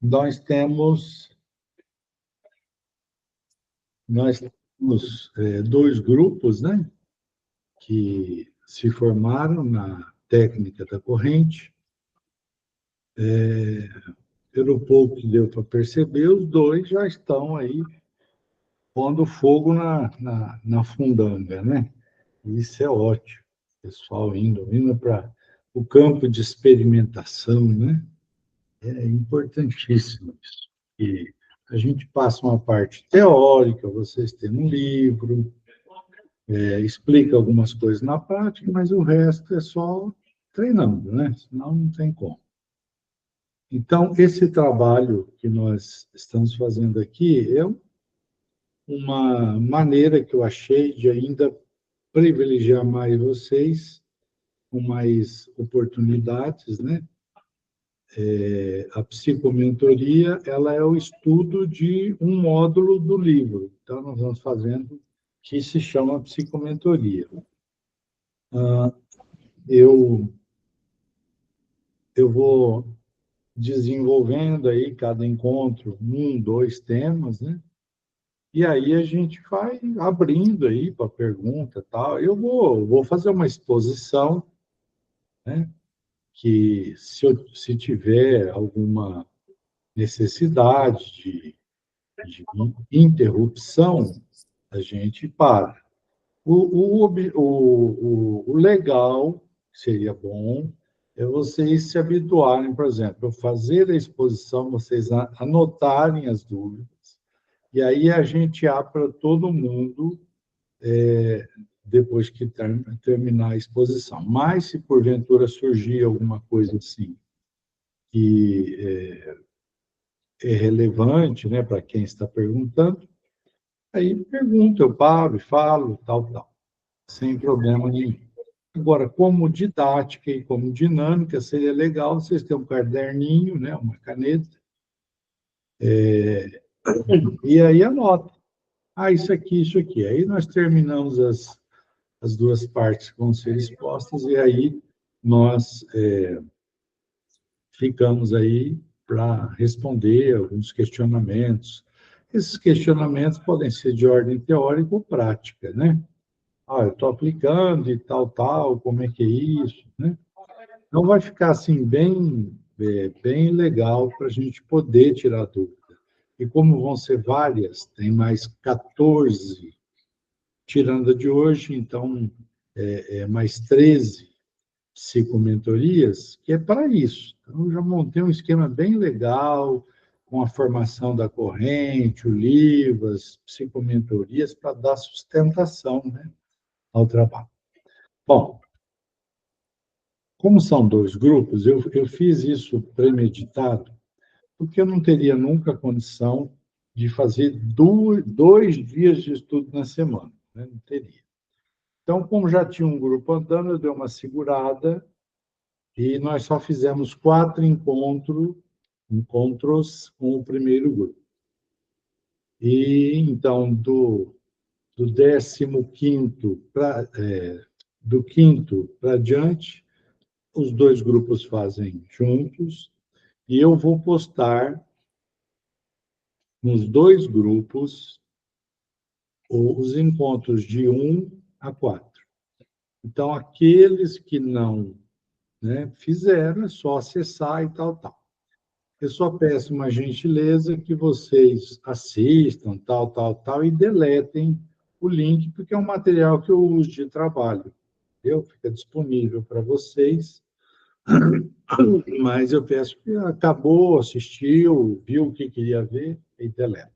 Nós temos dois grupos, né, que se formaram na técnica da corrente. Pelo pouco que deu para perceber, os dois já estão aí pondo fogo na fundanga, né? Isso é ótimo. Pessoal indo para o campo de experimentação, né? É importantíssimo isso. E a gente passa uma parte teórica, vocês têm um livro, explica algumas coisas na prática, mas o resto é só treinando, né? Senão não tem como. Então, esse trabalho que nós estamos fazendo aqui é uma maneira que eu achei de ainda privilegiar mais vocês, com mais oportunidades, né? A psicomentoria, ela é o estudo de um módulo do livro. Então, nós vamos fazendo que se chama psicomentoria. Eu vou desenvolvendo aí cada encontro dois temas, né? E aí a gente vai abrindo aí para pergunta e tal. Eu vou fazer uma exposição, né? Que se tiver alguma necessidade de interrupção, a gente para. O legal, seria bom, é vocês se habituarem, por exemplo, eu fazer a exposição, vocês anotarem as dúvidas, e aí a gente abre para todo mundo depois que terminar a exposição. Mas, se porventura surgir alguma coisa assim que é relevante, né, para quem está perguntando, aí pergunta, eu paro e falo, tal, sem problema nenhum. Agora, como didática e como dinâmica, seria legal vocês terem um caderninho, né, uma caneta, e aí anota. Isso aqui, isso aqui. Aí nós terminamos as duas partes que vão ser expostas, e aí nós ficamos aí para responder alguns questionamentos. Esses questionamentos podem ser de ordem teórica ou prática, né? Eu estou aplicando e tal, como é que é isso, né? Então, vai ficar assim, bem legal para a gente poder tirar dúvida. E como vão ser várias, tem mais 14 tirando a de hoje, então, mais 13 psicomentorias, que é para isso. Então, eu já montei um esquema bem legal, com a formação da corrente, o livro, as psicomentorias, para dar sustentação, né, ao trabalho. Bom, como são dois grupos, eu fiz isso premeditado, porque eu não teria nunca condição de fazer dois dias de estudo na semana, né? Não teria. Então, como já tinha um grupo andando, eu dei uma segurada e nós só fizemos 4 encontros com o primeiro grupo. E, então, do 15º do quinto para diante, os dois grupos fazem juntos, e eu vou postar nos dois grupos os encontros de 1 a 4. Então, aqueles que não, né, fizeram, é só acessar e tal. Eu só peço uma gentileza que vocês assistam, tal, e deletem o link, porque é um material que eu uso de trabalho. Fica disponível para vocês, mas eu peço que acabou, assistiu, viu o que queria ver, e deleta.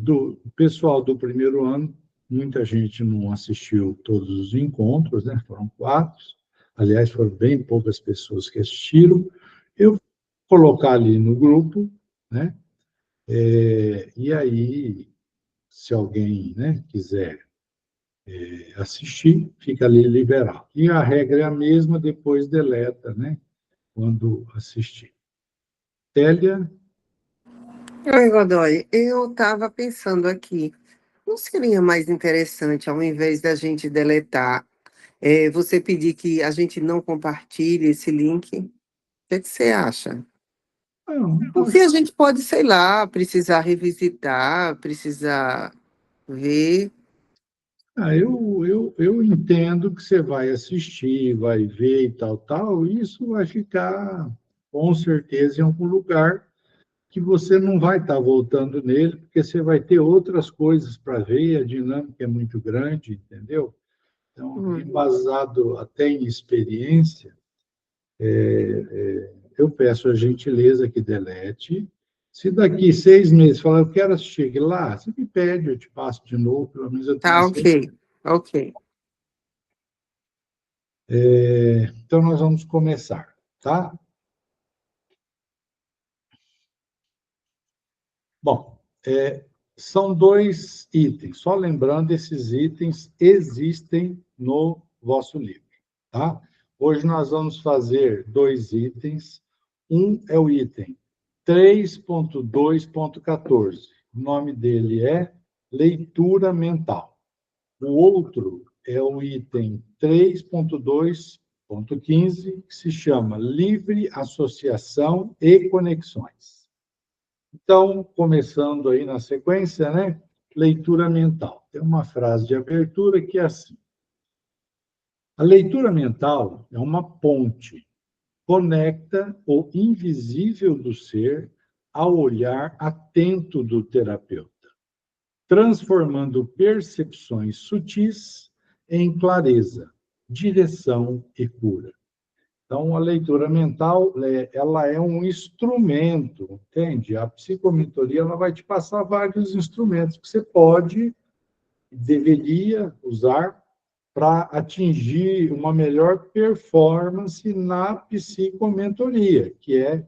Do pessoal do primeiro ano, muita gente não assistiu todos os encontros, né? Foram 4. Aliás, foram bem poucas pessoas que assistiram. Eu vou colocar ali no grupo, né? E aí, se alguém, né, quiser assistir, fica ali liberado. E a regra é a mesma, depois deleta, né? Quando assistir. Télia? Oi, Godoy. Eu estava pensando aqui, não seria mais interessante, ao invés da gente deletar, você pedir que a gente não compartilhe esse link? O que é que você acha? Não, Porque a gente pode, sei lá, precisar revisitar, precisar ver. eu entendo que você vai assistir, vai ver e tal, e isso vai ficar, com certeza, em algum lugar que você não vai estar voltando nele, porque você vai ter outras coisas para ver, a dinâmica é muito grande, entendeu? Então, Hum. embasado até em experiência, eu peço a gentileza que delete. Se daqui 6 meses falar, eu quero assistir lá, você me pede, eu te passo de novo, pelo menos eu tenho Tá, essa. ok. Então, nós vamos começar, tá? Bom, são 2 itens. Só lembrando, esses itens existem no vosso livro, tá? Hoje nós vamos fazer 2 itens. Um é o item 3.2.14. O nome dele é leitura mental. O outro é o item 3.2.15, que se chama livre associação e conexões. Então, começando aí na sequência, né? Leitura mental. Tem uma frase de abertura que é assim: a leitura mental é uma ponte, conecta o invisível do ser ao olhar atento do terapeuta, transformando percepções sutis em clareza, direção e cura. Então, a leitura mental, ela é um instrumento, entende? A psicomentoria, ela vai te passar vários instrumentos que você pode, deveria usar para atingir uma melhor performance na psicomentoria, que é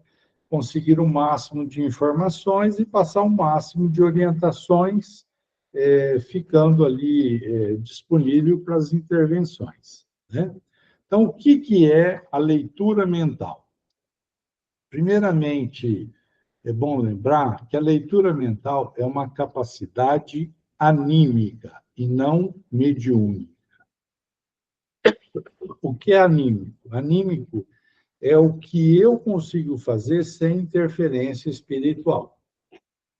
conseguir o máximo de informações e passar o máximo de orientações, ficando ali disponível para as intervenções, né? Então, o que é a leitura mental? Primeiramente, é bom lembrar que a leitura mental é uma capacidade anímica e não mediúnica. O que é anímico? Anímico é o que eu consigo fazer sem interferência espiritual.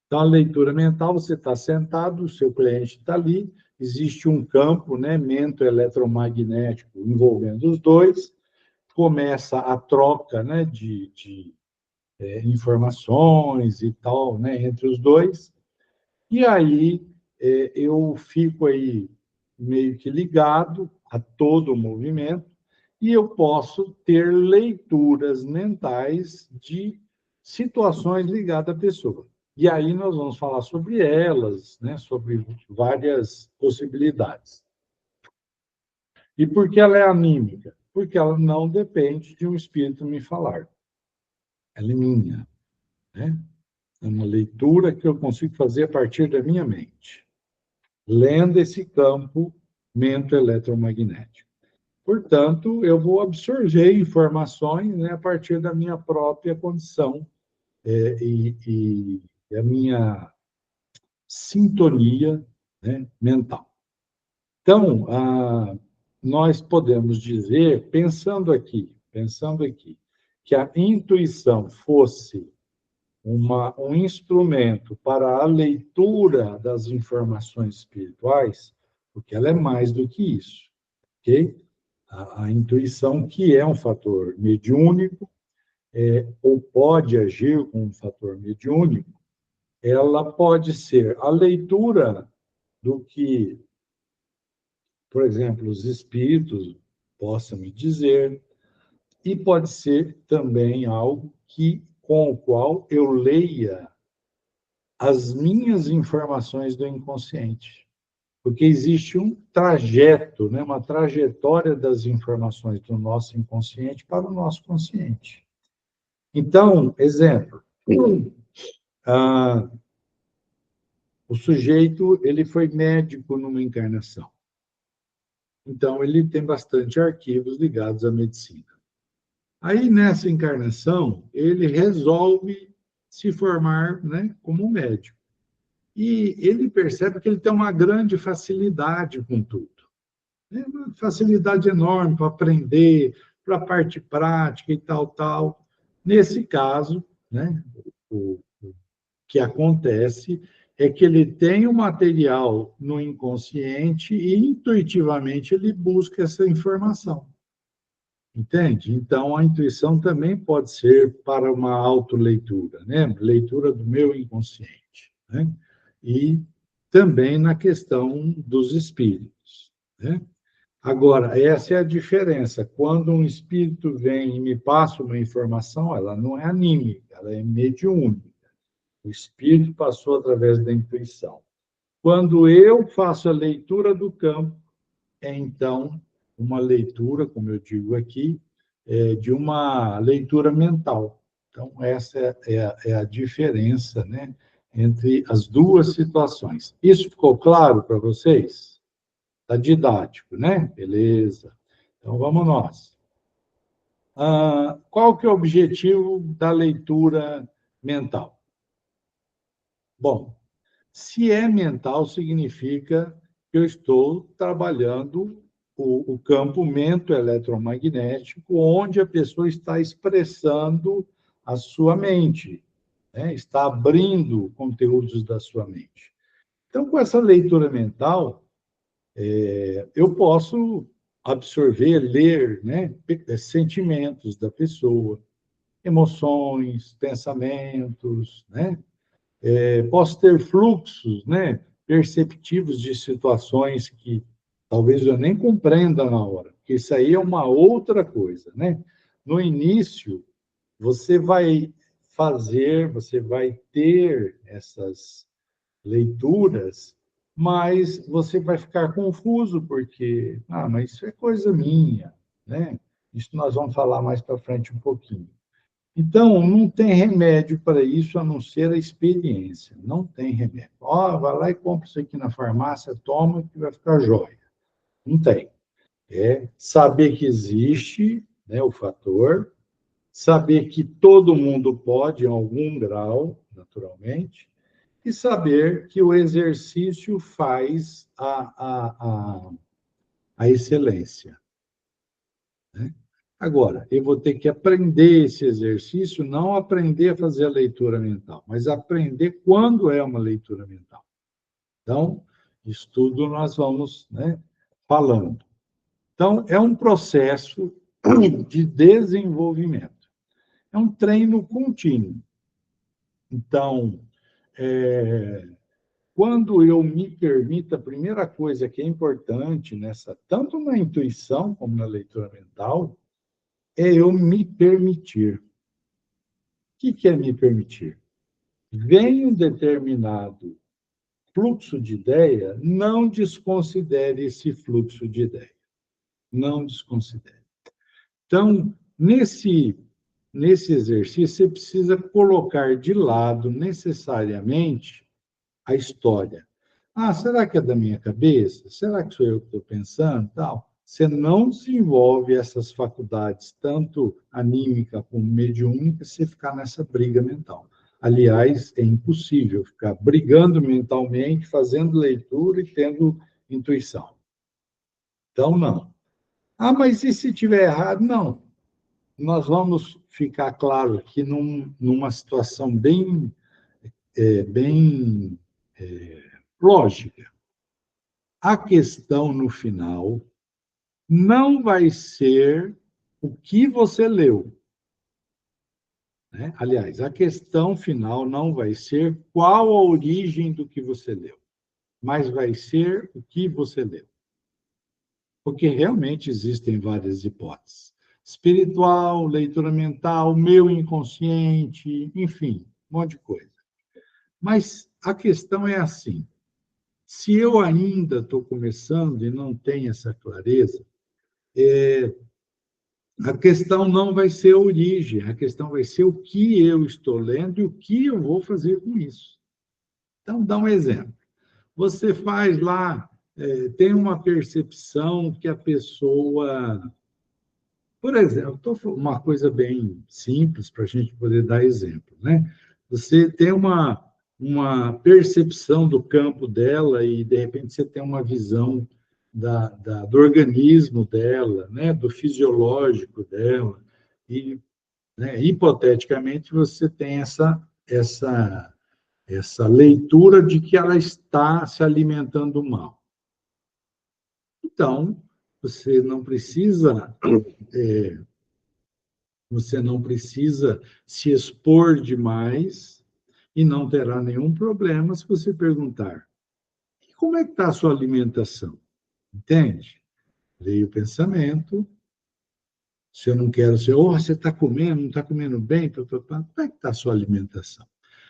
Então, a leitura mental, você está sentado, o seu cliente está ali, existe um campo, né, mento-eletromagnético envolvendo os dois, começa a troca, né, de informações e tal, né, entre os dois, e aí eu fico aí meio que ligado a todo o movimento, e eu posso ter leituras mentais de situações ligadas à pessoa. E aí nós vamos falar sobre elas, né, sobre várias possibilidades. E por que ela é anímica? Porque ela não depende de um espírito me falar. Ela é minha, né? É uma leitura que eu consigo fazer a partir da minha mente, lendo esse campo mento-eletromagnético. Portanto, eu vou absorver informações, né, a partir da minha própria condição e a minha sintonia, né, mental. Então, nós podemos dizer, pensando aqui, que a intuição fosse um instrumento para a leitura das informações espirituais, porque ela é mais do que isso, ok? A intuição, que é um fator mediúnico, ou pode agir como um fator mediúnico, ela pode ser a leitura do que, por exemplo, os espíritos possam me dizer, e pode ser também algo com o qual eu leia as minhas informações do inconsciente, porque existe um trajeto, né, uma trajetória das informações do nosso inconsciente para o nosso consciente. Então, exemplo, ah, o sujeito ele foi médico numa encarnação, então ele tem bastante arquivos ligados à medicina. Aí, nessa encarnação, ele resolve se formar, né, como médico. E ele percebe que ele tem uma grande facilidade com tudo. né? Uma facilidade enorme para aprender, para a parte prática e tal, tal. Nesse caso, né, o que acontece é que ele tem o material no inconsciente e intuitivamente ele busca essa informação. Entende? Então, a intuição também pode ser para uma autoleitura, né? Leitura do meu inconsciente, né? E também na questão dos espíritos, né? Agora, essa é a diferença. Quando um espírito vem e me passa uma informação, ela não é anímica, ela é mediúnica. O espírito passou através da intuição. Quando eu faço a leitura do campo, é então uma leitura, como eu digo aqui, de uma leitura mental. Então, essa é a diferença, né, entre as duas situações. Isso ficou claro para vocês? Está didático, né? Beleza. Então, vamos nós. Qual que é o objetivo da leitura mental? Bom, se é mental, significa que eu estou trabalhando o campo mento-eletromagnético, onde a pessoa está expressando a sua mente, né? Está abrindo conteúdos da sua mente. Então, com essa leitura mental, eu posso absorver, ler, né, sentimentos da pessoa, emoções, pensamentos, né? Posso ter fluxos, né, perceptivos de situações que talvez eu nem compreenda na hora, porque isso aí é uma outra coisa, né? No início, você vai você vai ter essas leituras, mas você vai ficar confuso, porque, mas isso é coisa minha, né? Isso nós vamos falar mais para frente um pouquinho. Então, não tem remédio para isso a não ser a experiência. Não tem remédio. Vai lá e compra isso aqui na farmácia, toma, que vai ficar jóia. Não tem. É saber que existe, né, o fator, saber que todo mundo pode, em algum grau, naturalmente, e saber que o exercício faz a excelência, né? Agora, eu vou ter que aprender esse exercício, não aprender a fazer a leitura mental, mas aprender quando é uma leitura mental. Então, isso tudo nós vamos, né, falando. Então, é um processo de desenvolvimento. É um treino contínuo. Então, quando eu me permito, a primeira coisa que é importante tanto na intuição como na leitura mental, é eu me permitir. O que é me permitir? Vem um determinado fluxo de ideia, não desconsidere esse fluxo de ideia. Não desconsidere. Então, nesse exercício, você precisa colocar de lado, necessariamente, a história. Será que é da minha cabeça? Será que sou eu que estou pensando? Tal. Você não desenvolve essas faculdades, tanto anímica como mediúnica, se ficar nessa briga mental. Aliás, é impossível ficar brigando mentalmente, fazendo leitura e tendo intuição. Então, não. Mas e se estiver errado? Não. Nós vamos ficar claro aqui numa situação bem lógica. A questão no final não vai ser o que você leu, né? Aliás, a questão final não vai ser qual a origem do que você leu, mas vai ser o que você leu. Porque realmente existem várias hipóteses. Espiritual, leitura mental, meu inconsciente, enfim, um monte de coisa. Mas a questão é assim: se eu ainda estou começando e não tenho essa clareza, a questão não vai ser a origem, a questão vai ser o que eu estou lendo e o que eu vou fazer com isso. Então, dá um exemplo. Você faz lá, tem uma percepção que a pessoa. Por exemplo, uma coisa bem simples para a gente poder dar exemplo, né? Você tem uma percepção do campo dela e, de repente, você tem uma visão do organismo dela, né, do fisiológico dela, e, né, hipoteticamente, você tem essa leitura de que ela está se alimentando mal. Então, você não precisa, você não precisa se expor demais e não terá nenhum problema se você perguntar: como é que está a sua alimentação? Entende? Veio o pensamento, se eu não quero ser, você está comendo, não está comendo bem, como é que está a sua alimentação?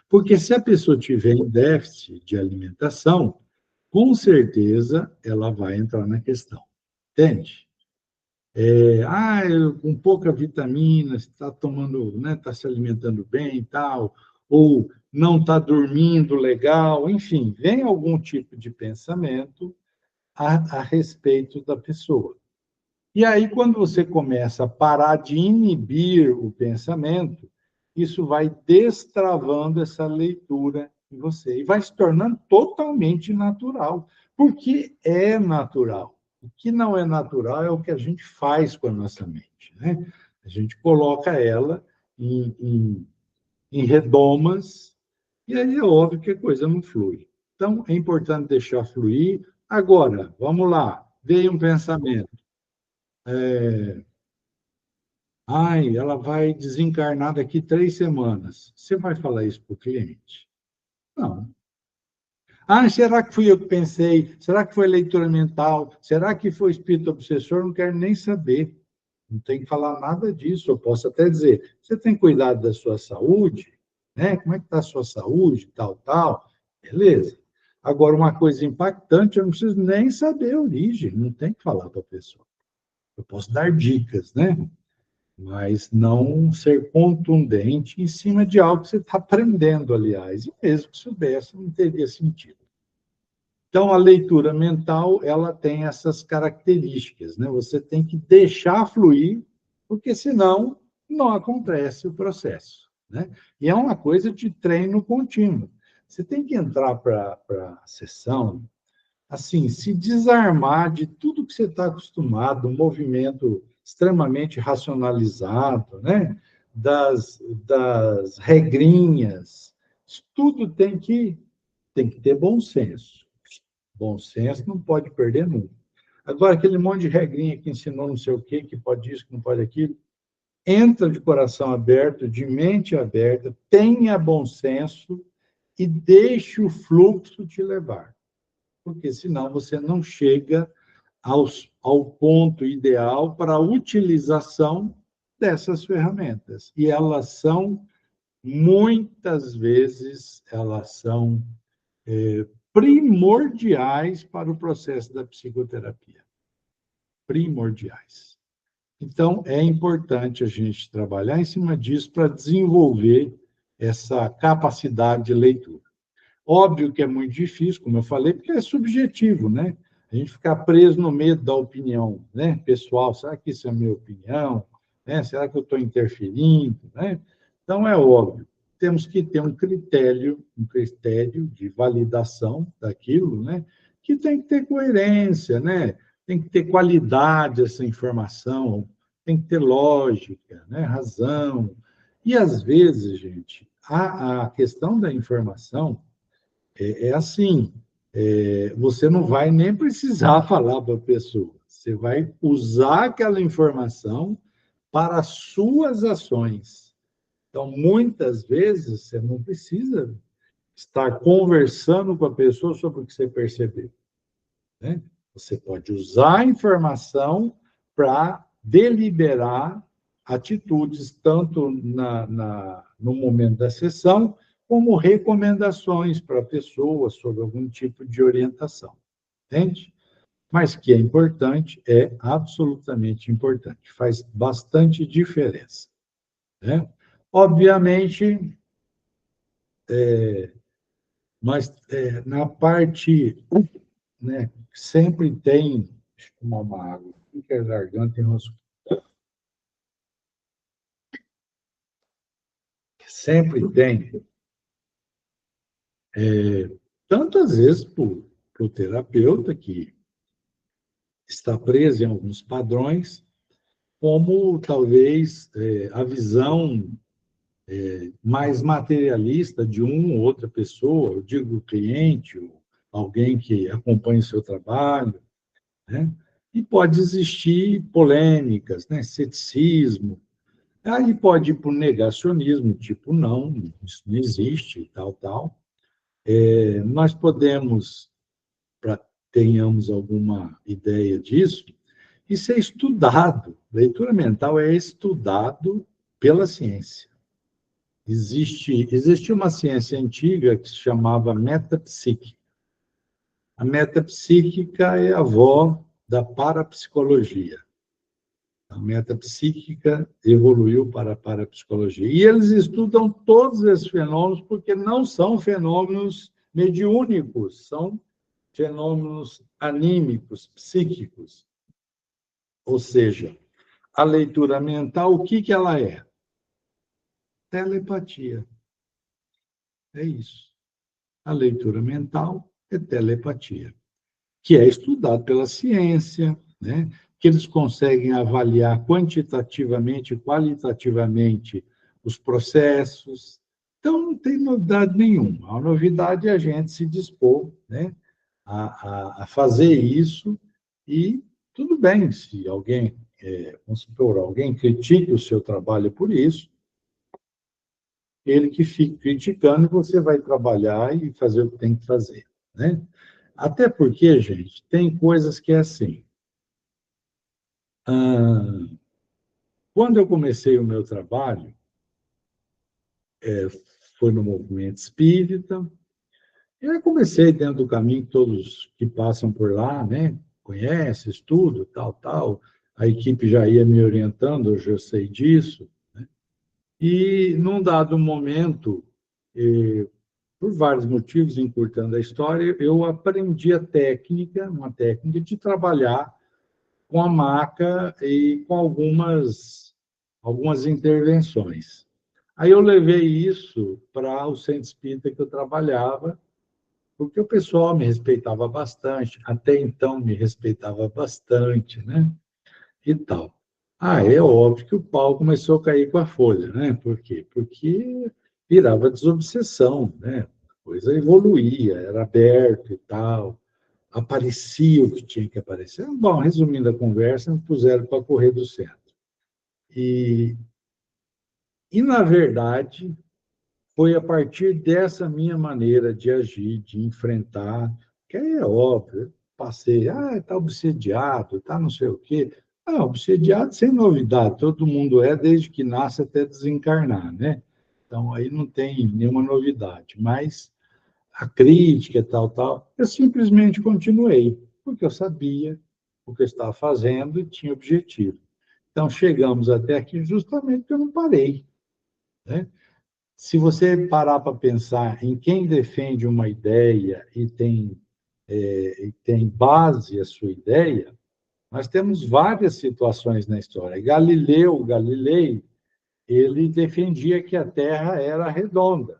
Porque se a pessoa tiver em déficit de alimentação, com certeza ela vai entrar na questão, entende? Com pouca vitamina, está tomando, né, está se alimentando bem e tal, ou não está dormindo legal, enfim, vem algum tipo de pensamento a respeito da pessoa. E aí, quando você começa a parar de inibir o pensamento, isso vai destravando essa leitura em você e vai se tornando totalmente natural, porque é natural. O que não é natural é o que a gente faz com a nossa mente, né? A gente coloca ela em redomas e aí é óbvio que a coisa não flui. Então, é importante deixar fluir. Agora, vamos lá, veio um pensamento. Ela vai desencarnar daqui 3 semanas. Você vai falar isso para o cliente? Não. Será que fui eu que pensei? Será que foi leitura mental? Será que foi espírito obsessor? Não quero nem saber. Não tem que falar nada disso. Eu posso até dizer, você tem cuidado da sua saúde? Né? Como é que está a sua saúde? Tal, tal. Beleza. Agora, uma coisa impactante, eu não preciso nem saber a origem. Não tem que falar para a pessoa. Eu posso dar dicas, né? Mas não ser contundente em cima de algo que você está aprendendo, aliás, e mesmo que soubesse, não teria sentido. Então, a leitura mental, ela tem essas características, né? Você tem que deixar fluir, porque senão não acontece o processo, né? E é uma coisa de treino contínuo. Você tem que entrar para a sessão, assim, se desarmar de tudo que você está acostumado, um movimento extremamente racionalizado, né? das regrinhas, isso tudo tem que ter bom senso. Bom senso não pode perder nunca. Agora, aquele monte de regrinha que ensinou não sei o quê, que pode isso, que não pode aquilo, entra de coração aberto, de mente aberta, tenha bom senso e deixe o fluxo te levar, porque senão você não chega ao ponto ideal para a utilização dessas ferramentas. E elas são, muitas vezes, elas são primordiais para o processo da psicoterapia. Primordiais. Então, é importante a gente trabalhar em cima disso para desenvolver essa capacidade de leitura. Óbvio que é muito difícil, como eu falei, porque é subjetivo, né? A gente ficar preso no meio da opinião, né? Pessoal, será que isso é a minha opinião? Né? Será que eu estou interferindo? Né? Então, é óbvio, temos que ter um critério de validação daquilo, né? Que tem que ter coerência, né? Tem que ter qualidade essa informação, tem que ter lógica, né? Razão. E, às vezes, gente, a questão da informação é assim, você não vai nem precisar falar para a pessoa, você vai usar aquela informação para as suas ações. Então, muitas vezes, você não precisa estar conversando com a pessoa sobre o que você percebeu, né? Você pode usar a informação para deliberar atitudes, tanto no momento da sessão, como recomendações para a pessoa sobre algum tipo de orientação, entende? Mas que é importante, é absolutamente importante, faz bastante diferença, né? Obviamente, mas na parte, né, sempre tem, deixa eu tomar uma água, fica a garganta tem umas, sempre tem, tantas vezes para o terapeuta que está presa em alguns padrões, como talvez a visão mais materialista de uma ou outra pessoa, eu digo cliente, ou alguém que acompanha o seu trabalho, né? E pode existir polêmicas, né? Ceticismo. Aí pode ir para o negacionismo, tipo, não, isso não existe, tal, tal. Nós podemos, para tenhamos alguma ideia disso, isso é estudado. Leitura mental é estudado pela ciência. Existe uma ciência antiga que se chamava metapsíquica. A metapsíquica é a avó da parapsicologia. A metapsíquica evoluiu para a parapsicologia. E eles estudam todos esses fenômenos porque não são fenômenos mediúnicos, são fenômenos anímicos, psíquicos. Ou seja, a leitura mental, o que ela é? Telepatia. É isso. A leitura mental é telepatia, que é estudado pela ciência, né? Que eles conseguem avaliar quantitativamente e qualitativamente os processos. Então, não tem novidade nenhuma. A novidade é a gente se dispor, né, a fazer isso e tudo bem se alguém, vamos supor, alguém critique o seu trabalho por isso, ele que fica criticando, você vai trabalhar e fazer o que tem que fazer, né? Até porque, gente, tem coisas que é assim. Quando eu comecei o meu trabalho, foi no movimento espírita, e aí comecei dentro do caminho que todos que passam por lá, né, conhecem, estudam, tal, tal. A equipe já ia me orientando, hoje eu sei disso. E, num dado momento, por vários motivos, encurtando a história, eu aprendi a técnica, uma técnica de trabalhar com a maca e com algumas intervenções. Aí eu levei isso para o centro espírita que eu trabalhava, porque o pessoal me respeitava bastante, até então me respeitava bastante, né? E tal. É óbvio que o pau começou a cair com a folha, né? Por quê? Porque virava desobsessão, né? A coisa evoluía, era aberto e tal, aparecia o que tinha que aparecer. Bom, resumindo a conversa, me puseram para correr do centro. E, na verdade, foi a partir dessa minha maneira de agir, de enfrentar, que aí é óbvio, passei, está obsediado, está não sei o quê. Obsediado sem novidade, todo mundo é desde que nasce até desencarnar, né? Então, aí não tem nenhuma novidade, mas a crítica e tal, tal, eu simplesmente continuei, porque eu sabia o que eu estava fazendo e tinha objetivo. Então, chegamos até aqui justamente porque eu não parei, né? Se você parar para pensar em quem defende uma ideia e tem base a sua ideia, nós temos várias situações na história. Galilei, ele defendia que a Terra era redonda.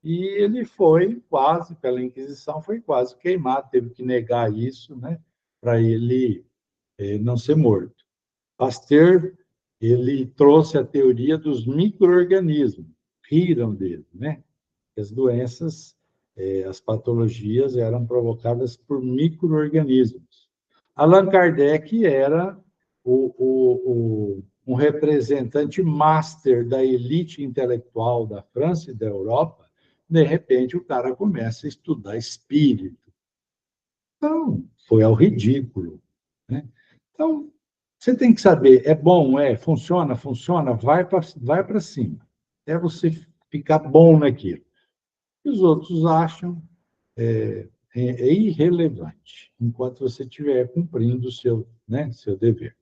E ele foi quase, pela Inquisição, foi quase queimado, teve que negar isso, né, para ele não ser morto. Pasteur, ele trouxe a teoria dos micro-organismos, riram dele, né? As doenças, as patologias eram provocadas por micro-organismos. Allan Kardec era um representante master da elite intelectual da França e da Europa. De repente, o cara começa a estudar espírito. Então, foi ao ridículo, né? Então, você tem que saber, é bom, funciona, vai para cima. É você ficar bom naquilo. E os outros acham é irrelevante, enquanto você estiver cumprindo o seu dever.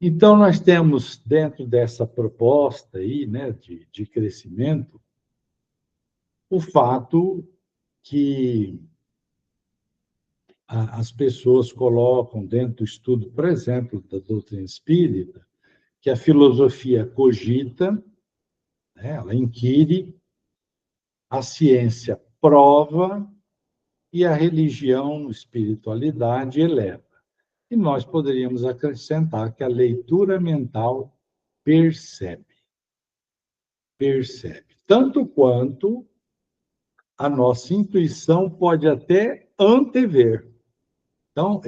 Então, nós temos, dentro dessa proposta aí, né, de crescimento, o fato que as pessoas colocam dentro do estudo, por exemplo, da doutrina espírita, que a filosofia cogita, né, ela inquire, a ciência prova e a religião, espiritualidade eleva. E nós poderíamos acrescentar que a leitura mental percebe. Percebe. Tanto quanto a nossa intuição pode até antever. Então,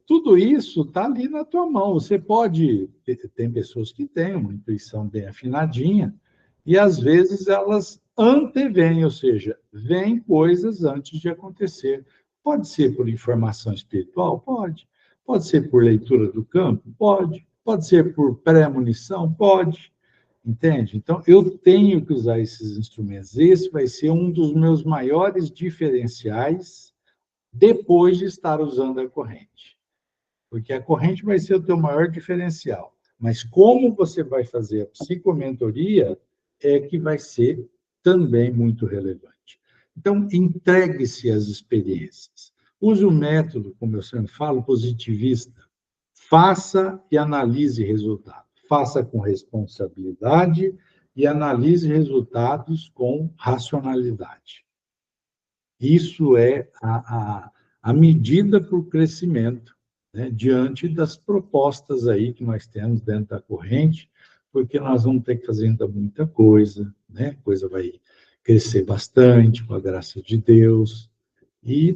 tudo isso está ali na tua mão. Você pode. Tem pessoas que têm uma intuição bem afinadinha, e às vezes elas antevêm, ou seja, veem coisas antes de acontecer. Pode ser por informação espiritual? Pode. Pode ser por leitura do campo? Pode. Pode ser por premonição? Pode. Entende? Então, eu tenho que usar esses instrumentos. Esse vai ser um dos meus maiores diferenciais depois de estar usando a corrente. Porque a corrente vai ser o teu maior diferencial. Mas como você vai fazer a psicomentoria é que vai ser também muito relevante. Então, entregue-se às experiências. Use o método, como eu sempre falo, positivista. Faça e analise resultados. Faça com responsabilidade e analise resultados com racionalidade. Isso é a medida para o crescimento, né, diante das propostas aí que nós temos dentro da corrente, porque nós vamos ter que fazer ainda muita coisa, né? A coisa vai crescer bastante, com a graça de Deus. E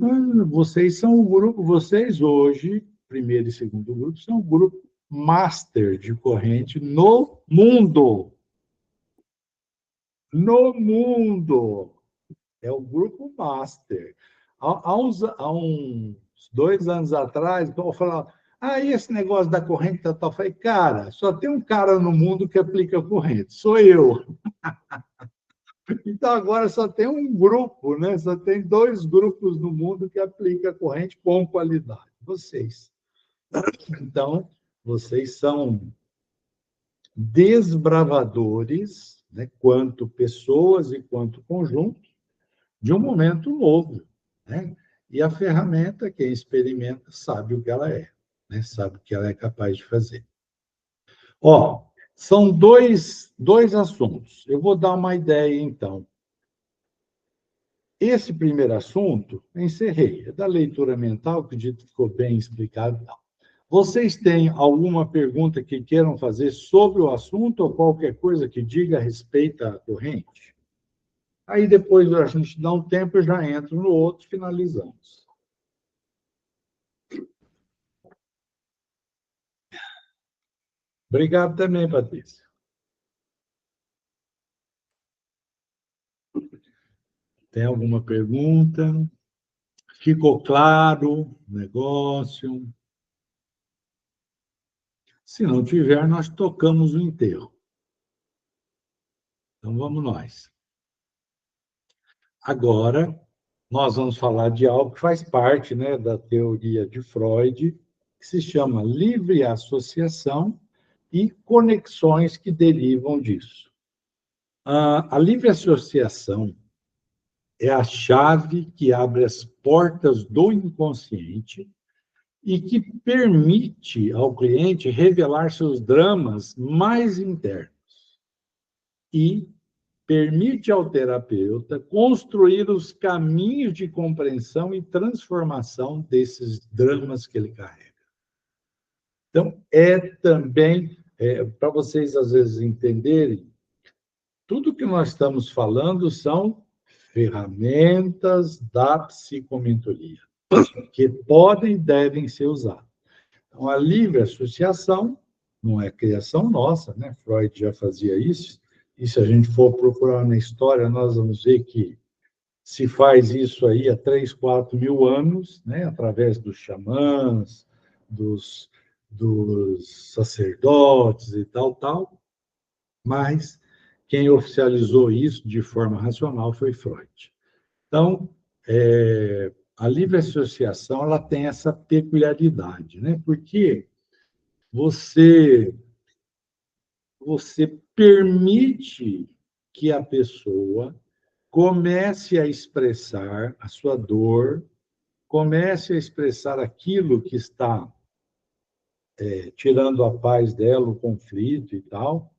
vocês são o grupo, vocês hoje, primeiro e segundo grupo, são o grupo master de corrente no mundo. No mundo! É o grupo master. Há uns 2 anos atrás, eu falava, e esse negócio da corrente tal, tal. Eu falei, cara, só tem um cara no mundo que aplica corrente, sou eu. Então, agora só tem um grupo, né? Só tem 2 grupos no mundo que aplicam corrente com qualidade. Vocês. Então, vocês são desbravadores, né? Quanto pessoas e quanto conjunto, de um momento novo, né? E a ferramenta, quem experimenta, sabe o que ela é, né? Sabe o que ela é capaz de fazer. Ó, são dois assuntos. Eu vou dar uma ideia, então. Esse primeiro assunto, encerrei, é da leitura mental, acredito que ficou bem explicado. Vocês têm alguma pergunta que queiram fazer sobre o assunto ou qualquer coisa que diga a respeito à corrente? Aí depois a gente dá um tempo, eu já entro no outro, finalizamos. Obrigado também, Patrícia. Tem alguma pergunta? Ficou claro o negócio? Se não tiver, nós tocamos o enterro. Então, vamos nós. Agora, nós vamos falar de algo que faz parte, né, da teoria de Freud, que se chama livre associação e conexões que derivam disso. A livre associação é a chave que abre as portas do inconsciente e que permite ao cliente revelar seus dramas mais internos e permite ao terapeuta construir os caminhos de compreensão e transformação desses dramas que ele carrega. Então, também, para vocês às vezes entenderem, tudo que nós estamos falando são ferramentas da psicomentoria, que podem e devem ser usadas. Então, a livre associação não é criação nossa, né? Freud já fazia isso, e se a gente for procurar na história, nós vamos ver que se faz isso aí há 3, 4 mil anos, né? Através dos xamãs, dos sacerdotes e tal, mas quem oficializou isso de forma racional foi Freud. Então, a livre associação ela tem essa peculiaridade, né? Porque você permite que a pessoa comece a expressar a sua dor, comece a expressar aquilo que está tirando a paz dela, o conflito e tal,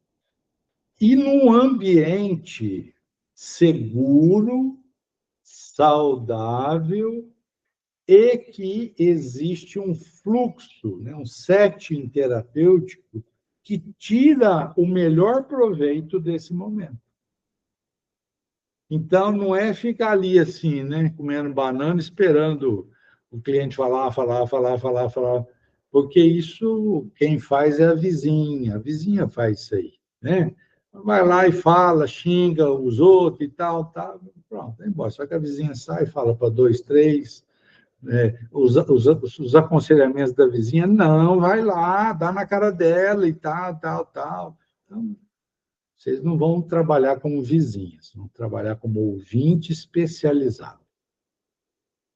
e num ambiente seguro, saudável e que existe um fluxo, né, um setting terapêutico que tira o melhor proveito desse momento. Então, não é ficar ali assim, né, comendo banana, esperando o cliente falar, porque isso quem faz é a vizinha faz isso aí, né? Vai lá e fala, xinga os outros e tal, pronto, vai embora. Só que a vizinha sai, fala para dois, três, né? Os aconselhamentos da vizinha, não, vai lá, dá na cara dela e tal. Então, vocês não vão trabalhar como vizinhas, vão trabalhar como ouvinte especializado.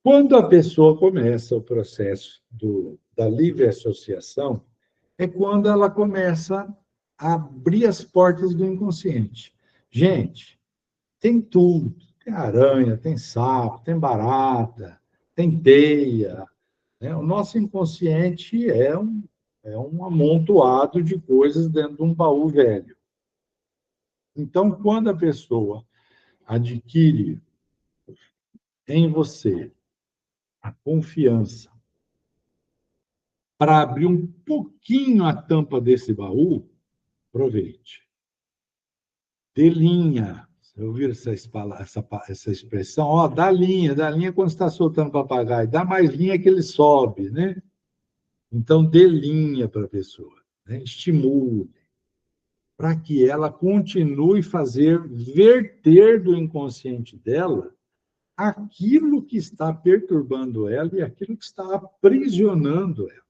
Quando a pessoa começa o processo da livre associação, é quando ela começa a abrir as portas do inconsciente. Gente, tem tudo. Tem aranha, tem sapo, tem barata, tem teia, né? O nosso inconsciente é um amontoado de coisas dentro de um baú velho. Então, quando a pessoa adquire em você a confiança para abrir um pouquinho a tampa desse baú, aproveite. Dê linha. Você ouviu essa expressão? Ó, dá linha quando está soltando papagaio. Dá mais linha que ele sobe, né? Então, dê linha para a pessoa, né? Estimule, para que ela continue fazer verter do inconsciente dela aquilo que está perturbando ela e aquilo que está aprisionando ela.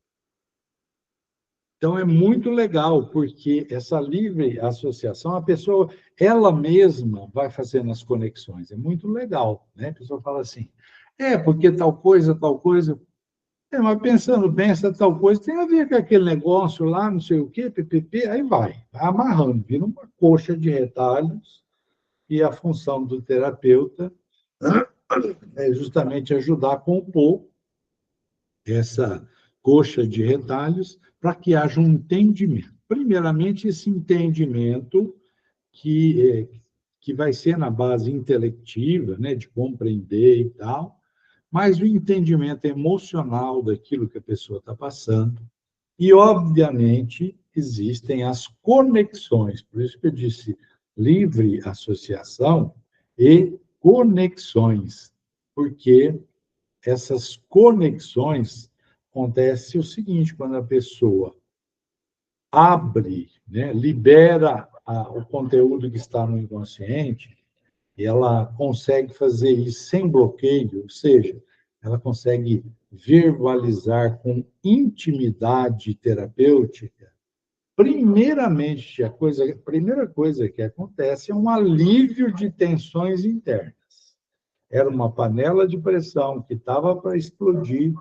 Então, é muito legal, porque essa livre associação, a pessoa, ela mesma vai fazendo as conexões. É muito legal, né? A pessoa fala assim, porque tal coisa, mas pensando bem, essa tal coisa tem a ver com aquele negócio lá, não sei o quê, ppp, aí vai amarrando, vira uma coxa de retalhos, e a função do terapeuta é justamente ajudar a compor essa coxa de retalhos para que haja um entendimento. Primeiramente, esse entendimento que vai ser na base intelectiva, né, de compreender e tal, mas o entendimento emocional daquilo que a pessoa está passando. E, obviamente, existem as conexões, por isso que eu disse livre associação e conexões, porque essas conexões acontece o seguinte, quando a pessoa abre, né, libera o conteúdo que está no inconsciente, e ela consegue fazer isso sem bloqueio, ou seja, ela consegue verbalizar com intimidade terapêutica. Primeiramente, a primeira coisa que acontece é um alívio de tensões internas. Era uma panela de pressão que estava para explodir,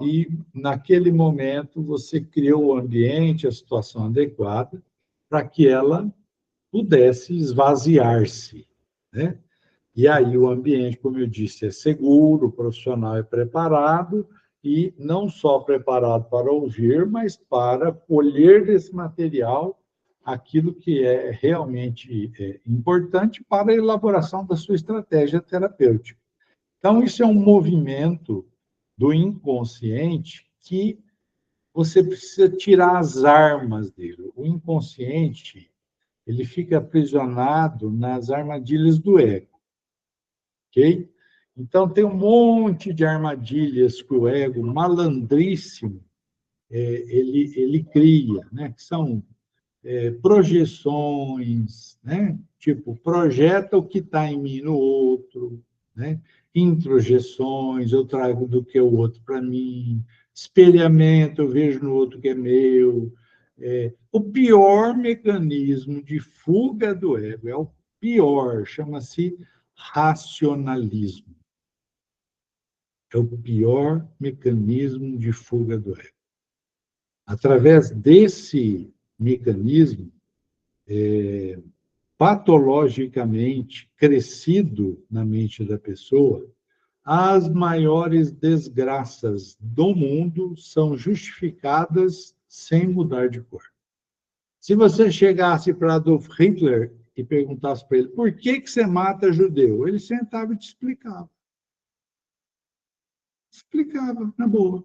e, naquele momento, você criou o ambiente, a situação adequada, para que ela pudesse esvaziar-se, né? E aí o ambiente, como eu disse, é seguro, o profissional é preparado, e não só preparado para ouvir, mas para colher desse material aquilo que é realmente importante para a elaboração da sua estratégia terapêutica. Então, isso é um movimento do inconsciente que você precisa tirar as armas dele. O inconsciente, ele fica aprisionado nas armadilhas do ego, ok? Então, tem um monte de armadilhas que o ego, malandríssimo, ele cria, né? Que são projeções, né? Tipo, projeta o que está em mim no outro, né? Introjeções, eu trago do que é o outro para mim, espelhamento, eu vejo no outro que é meu. O pior mecanismo de fuga do ego é o pior, chama-se racionalismo. É o pior mecanismo de fuga do ego. Através desse mecanismo, patologicamente crescido na mente da pessoa, as maiores desgraças do mundo são justificadas sem mudar de cor. Se você chegasse para Adolf Hitler e perguntasse para ele por que você mata judeu, ele sentava e te explicava. Explicava, na boa.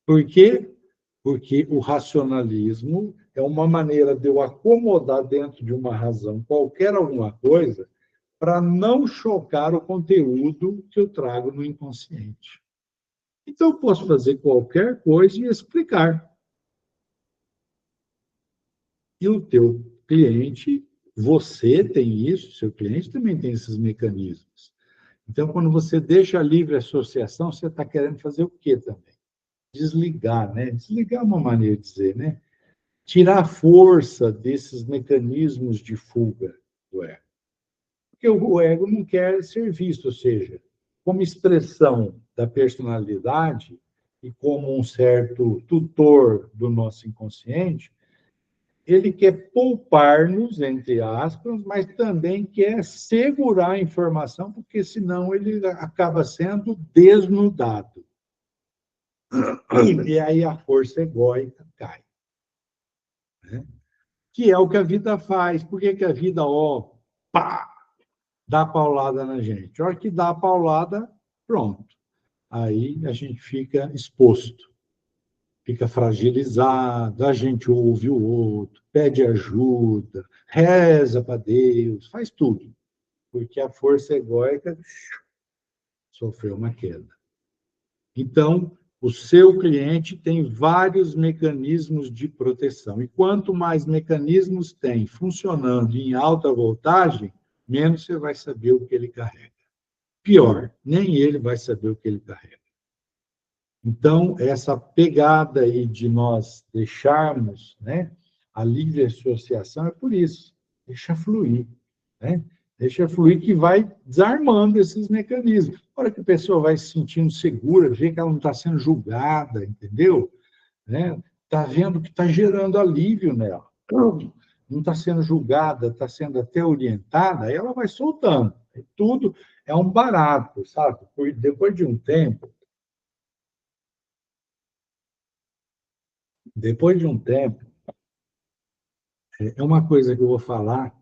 Por quê? Porque o racionalismo é uma maneira de eu acomodar dentro de uma razão qualquer alguma coisa para não chocar o conteúdo que eu trago no inconsciente. Então, eu posso fazer qualquer coisa e explicar. E o teu cliente, você tem isso, seu cliente também tem esses mecanismos. Então, quando você deixa a livre associação, você está querendo fazer o quê também? Desligar, né? Desligar é uma maneira de dizer, né? Tirar a força desses mecanismos de fuga do ego. Porque o ego não quer ser visto, ou seja, como expressão da personalidade e como um certo tutor do nosso inconsciente, ele quer poupar-nos, entre aspas, mas também quer segurar a informação, porque senão ele acaba sendo desnudado. E aí a força egóica cai. Né? Que é o que a vida faz. Por que, que a vida, pá, dá paulada na gente? A hora que dá a paulada, pronto. Aí a gente fica exposto, fica fragilizado, a gente ouve o outro, pede ajuda, reza para Deus, faz tudo, porque a força egóica sofreu uma queda. Então, o seu cliente tem vários mecanismos de proteção. E quanto mais mecanismos tem funcionando em alta voltagem, menos você vai saber o que ele carrega. Pior, nem ele vai saber o que ele carrega. Então, essa pegada aí de nós deixarmos, né, a livre associação é por isso. Deixa fluir, né? Deixa fluir que vai desarmando esses mecanismos. A hora que a pessoa vai se sentindo segura, vê que ela não está sendo julgada, entendeu? Né? Está vendo que está gerando alívio nela. Não está sendo julgada, está sendo até orientada, aí ela vai soltando. Tudo é um barato, sabe? Depois de um tempo, é uma coisa que eu vou falar,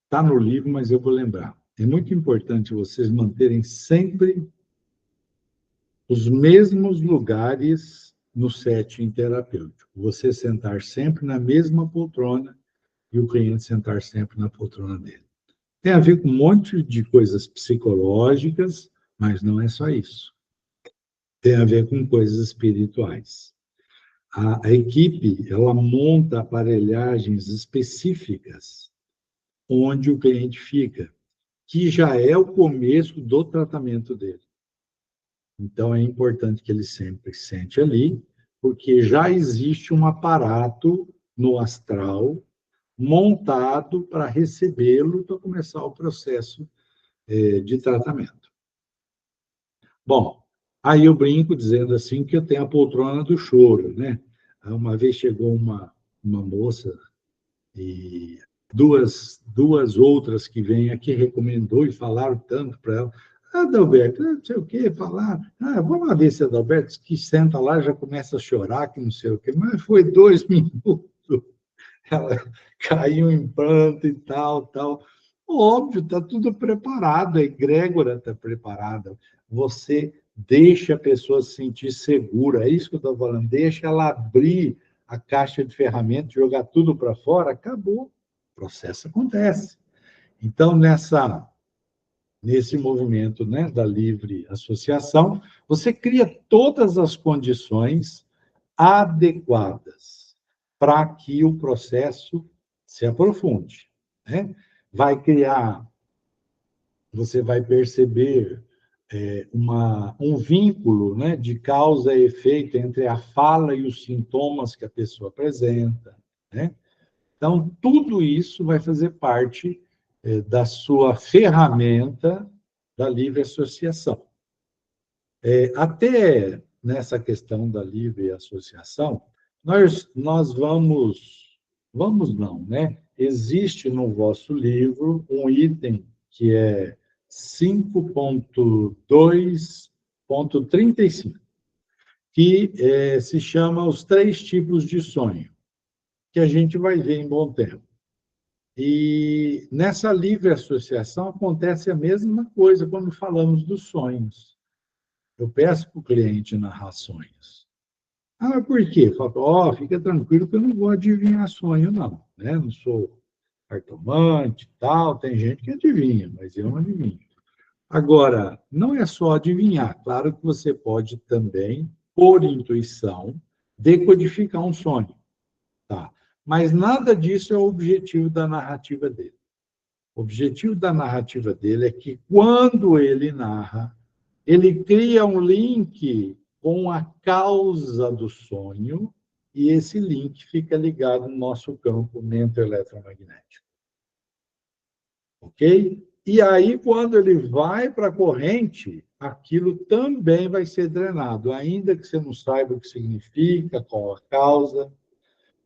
está no livro, mas eu vou lembrar. É muito importante vocês manterem sempre os mesmos lugares no setting terapêutico. Você sentar sempre na mesma poltrona e o cliente sentar sempre na poltrona dele. Tem a ver com um monte de coisas psicológicas, mas não é só isso. Tem a ver com coisas espirituais. A equipe, ela monta aparelhagens específicas onde o cliente fica, que já é o começo do tratamento dele. Então, é importante que ele sempre sente ali, porque já existe um aparato no astral montado para recebê-lo para começar o processo de tratamento. Bom, aí eu brinco dizendo assim que eu tenho a poltrona do choro, né? Uma vez chegou uma moça e duas outras que vêm aqui recomendou e falaram tanto para ela. Ah, Adalberto, não sei o quê, falar. Ah, vamos lá ver se Adalberto, que senta lá, já começa a chorar, que não sei o quê. Mas foi 2 minutos, ela caiu em pranto e tal, tal. Óbvio, está tudo preparado, a egrégora está preparada. Você deixa a pessoa se sentir segura, é isso que eu estou falando, deixa ela abrir a caixa de ferramentas, jogar tudo para fora, acabou. O processo acontece. Então, nesse movimento, né, da livre associação, você cria todas as condições adequadas para que o processo se aprofunde, né? Vai criar, você vai perceber um vínculo, né, de causa e efeito entre a fala e os sintomas que a pessoa apresenta, né? Então, tudo isso vai fazer parte da sua ferramenta da livre associação. Até nessa questão da livre associação, nós vamos não, né? Existe no vosso livro um item que é 5.2.35, que se chama Os 3 tipos de sonho, que a gente vai ver em bom tempo. E nessa livre associação acontece a mesma coisa quando falamos dos sonhos. eu peço para o cliente narrar sonhos. Ah, mas por quê? Falo, ó, fica tranquilo que eu não vou adivinhar sonho, não. Né? Não sou cartomante e tal, tem gente que adivinha, mas eu não adivinho. Agora, não é só adivinhar. Claro que você pode também, por intuição, decodificar um sonho. Tá? Mas nada disso é o objetivo da narrativa dele. O objetivo da narrativa dele é que, quando ele narra, ele cria um link com a causa do sonho e esse link fica ligado no nosso campo mentoeletromagnético. Ok? E aí, quando ele vai para a corrente, aquilo também vai ser drenado, ainda que você não saiba o que significa, qual a causa,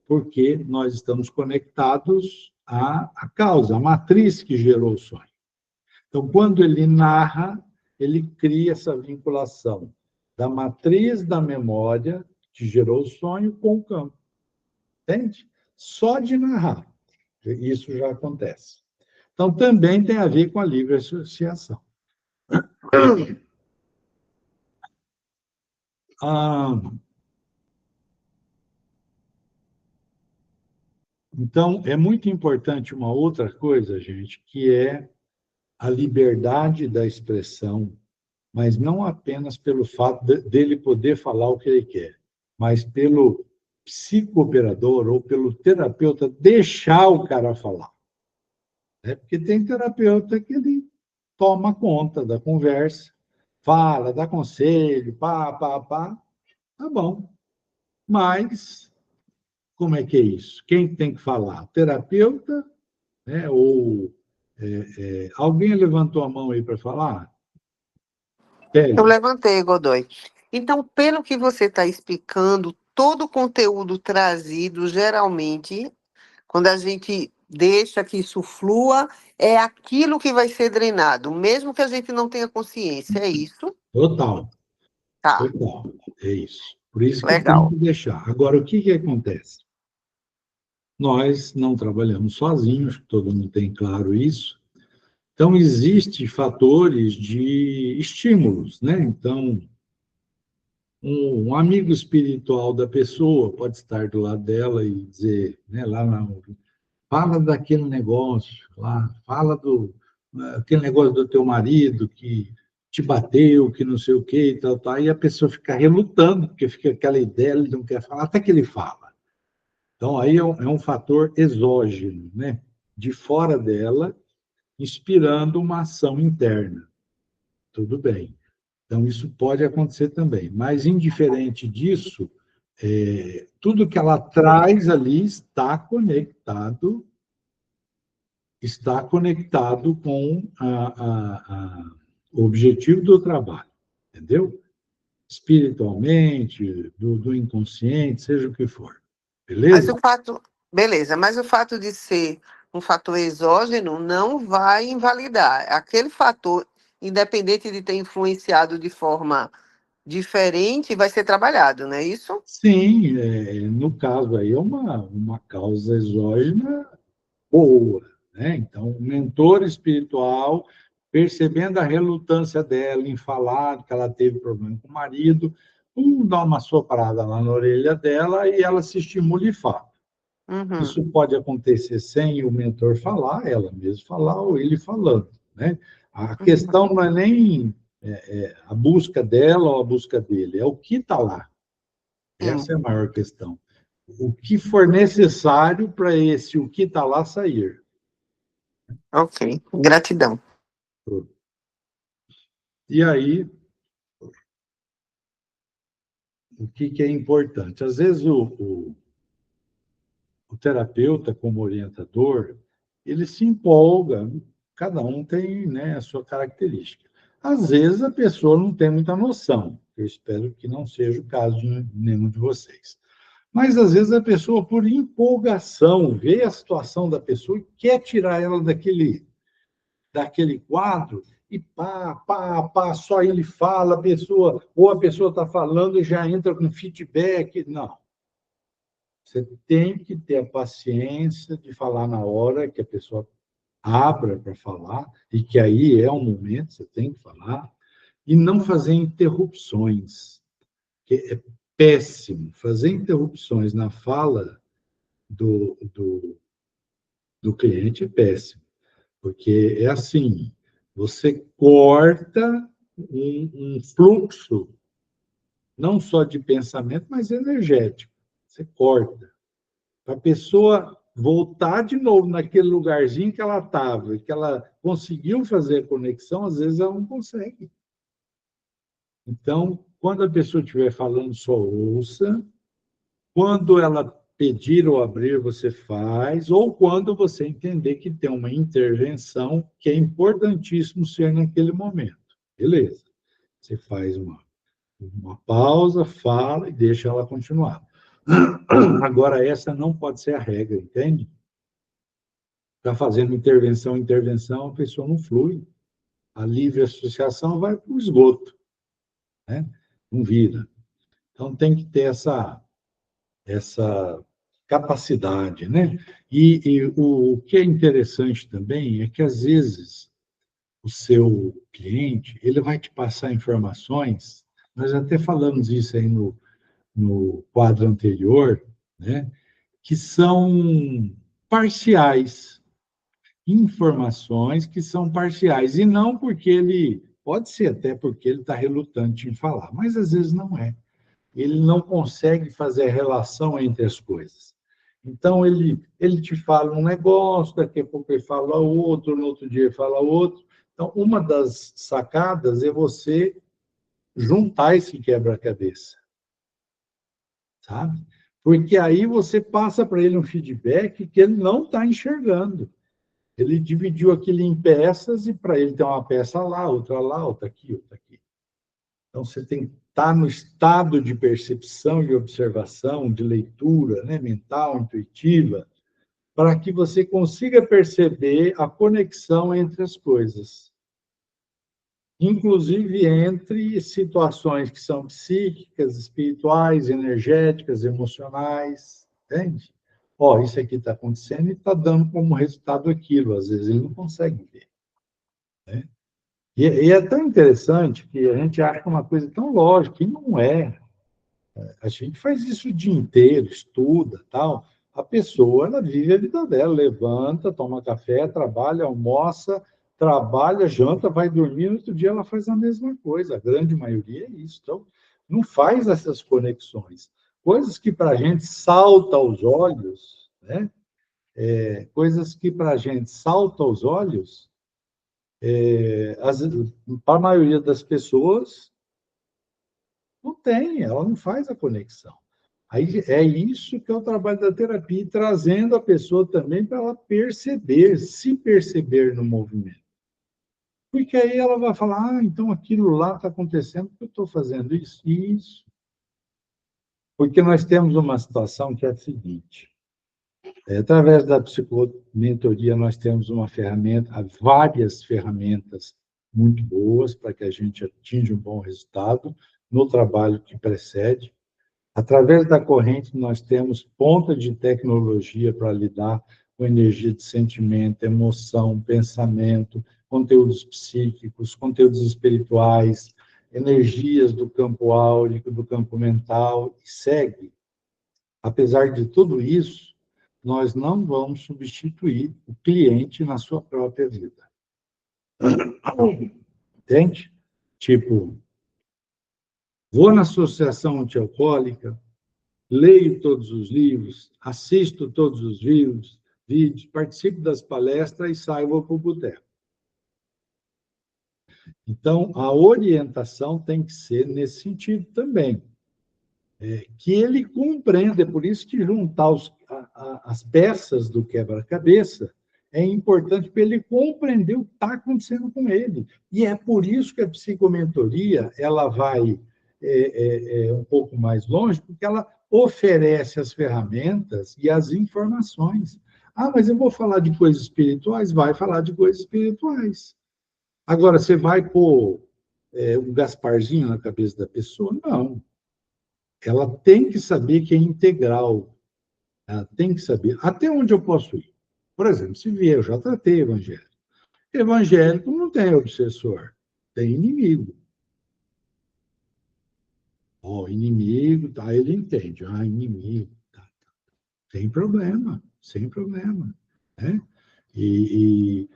porque nós estamos conectados à causa, à matriz que gerou o sonho. Então, quando ele narra, ele cria essa vinculação da matriz da memória que gerou o sonho com o campo. Entende? Só de narrar, isso já acontece. Então, também tem a ver com a livre associação. Então, é muito importante uma outra coisa, gente, que é a liberdade da expressão, mas não apenas pelo fato dele poder falar o que ele quer, mas pelo psicooperador ou pelo terapeuta deixar o cara falar. Né? Porque tem terapeuta que ele toma conta da conversa, fala, dá conselho, pá, tá bom. Mas como é que é isso? Quem tem que falar? O terapeuta, né? Ou alguém levantou a mão aí para falar? Eu Pede. levantei, Godoy. Então, pelo que você está explicando, todo o conteúdo trazido, geralmente, quando a gente deixa que isso flua, é aquilo que vai ser drenado, mesmo que a gente não tenha consciência, é isso? Total, Tá, total. É isso. Por isso que tem legal. que deixar. Agora, o que que acontece? Nós não trabalhamos sozinhos, todo mundo tem claro isso. Então, existem fatores de estímulos, né? Então, um amigo espiritual da pessoa pode estar do lado dela e dizer, né, fala daquele negócio lá, fala aquele negócio do teu marido que te bateu, que não sei o quê, e tal, tal, e a pessoa fica relutando, porque fica aquela ideia, ele não quer falar, até que ele fala. Então, aí é um fator exógeno, né? De fora dela, inspirando uma ação interna. Tudo bem. Então, isso pode acontecer também. Mas, indiferente disso, tudo que ela traz ali está conectado com o objetivo do trabalho, entendeu? Espiritualmente, do inconsciente, seja o que for. Mas Beleza? o fato, beleza, mas o fato de ser um fator exógeno não vai invalidar. Aquele fator, independente de ter influenciado de forma diferente, vai ser trabalhado, não é isso? Sim, no caso aí é uma causa exógena boa, né? Então, o mentor espiritual, percebendo a relutância dela em falar que ela teve problema com o marido, dá uma soprada lá na orelha dela e ela se estimula e fala. Uhum, Isso pode acontecer sem o mentor falar, ela mesma falar ou ele falando, né? A questão uhum, não é nem a busca dela ou a busca dele, é o que está lá. sim, Essa é a maior questão. O que for necessário para o que está lá sair. ok. Gratidão. E aí, o que é importante? Às vezes, o terapeuta, como orientador, ele se empolga, cada um tem, né, a sua característica. Às vezes, a pessoa não tem muita noção, eu espero que não seja o caso de nenhum de vocês. Mas, às vezes, a pessoa, por empolgação, vê a situação da pessoa e quer tirar ela daquele quadro, e só ele fala, a pessoa está falando e já entra com feedback. Não. Você tem que ter a paciência de falar na hora que a pessoa abra para falar, e que aí é um momento, você tem que falar, e não fazer interrupções, que é péssimo. Fazer interrupções na fala do cliente é péssimo, porque é assim, você corta um fluxo, não só de pensamento, mas energético. Você corta. Para a pessoa voltar de novo naquele lugarzinho que ela estava, que ela conseguiu fazer a conexão, às vezes ela não consegue. Então, quando a pessoa estiver falando, só ouça. Quando ela pedir ou abrir, você faz, ou quando você entender que tem uma intervenção que é importantíssimo ser naquele momento. Beleza. Você faz uma pausa, fala e deixa ela continuar. Agora, essa não pode ser a regra, entende? Está fazendo intervenção, a pessoa não flui. A livre associação vai para o esgoto, né? Não vira. Então, tem que ter essa capacidade, né? E o que é interessante também é que, às vezes, o seu cliente ele vai te passar informações, nós até falamos isso aí no quadro anterior, né? Que são parciais, informações que são parciais, e não porque ele, pode ser até porque ele está relutante em falar, mas às vezes não é. Ele não consegue fazer a relação entre as coisas. Então, ele te fala um negócio, daqui a pouco ele fala outro, no outro dia ele fala outro. Então, uma das sacadas é você juntar esse quebra-cabeça, sabe? Porque aí você passa para ele um feedback que ele não está enxergando. Ele dividiu aquilo em peças e para ele tem uma peça lá, outra aqui, outra aqui. Então, você tem que estar no estado de percepção e observação, de leitura, né, mental, intuitiva, para que você consiga perceber a conexão entre as coisas. Inclusive entre situações que são psíquicas, espirituais, energéticas, emocionais, entende? Ó, isso aqui está acontecendo e está dando como resultado aquilo. Às vezes ele não consegue ver, né? E é tão interessante que a gente acha uma coisa tão lógica, e não é. A gente faz isso o dia inteiro, estuda, tal. A pessoa, ela vive a vida dela, levanta, toma café, trabalha, almoça, trabalha, janta, vai dormir, no outro dia ela faz a mesma coisa. A grande maioria é isso. Então, não faz essas conexões. Coisas que para a gente salta aos olhos, né? Coisas que para a gente salta aos olhos, para a maioria das pessoas, não tem, ela não faz a conexão. Aí é isso que é o trabalho da terapia, trazendo a pessoa também para ela perceber, se perceber no movimento. Porque aí ela vai falar, então aquilo lá está acontecendo, porque eu estou fazendo isso. Isso. Porque nós temos uma situação que é a seguinte, através da psicomentoria nós temos uma ferramenta, várias ferramentas muito boas para que a gente atinja um bom resultado no trabalho que precede. Através da corrente, nós temos ponta de tecnologia para lidar com energia de sentimento, emoção, pensamento, conteúdos psíquicos, conteúdos espirituais, energias do campo áurico, do campo mental, e segue. Apesar de tudo isso, nós não vamos substituir o cliente na sua própria vida. Entende? Tipo, vou na associação antialcoólica, leio todos os livros, assisto todos os vídeos, participo das palestras e saio para o boteco. Então, a orientação tem que ser nesse sentido também. Que ele compreenda, é por isso que juntar as peças do quebra-cabeça é importante para ele compreender o que está acontecendo com ele. E é por isso que a psicomentoria ela vai um pouco mais longe, porque ela oferece as ferramentas e as informações. Ah, mas eu vou falar de coisas espirituais? Vai falar de coisas espirituais. Agora, você vai pôr um Gasparzinho na cabeça da pessoa? Não. Ela tem que saber que é integral. Ela tem que saber até onde eu posso ir. Por exemplo, se vier, eu já tratei evangélico. Evangélico não tem obsessor, tem inimigo. Ó, inimigo, tá, ele entende. Ah, inimigo, tá, sem problema, sem problema, né? E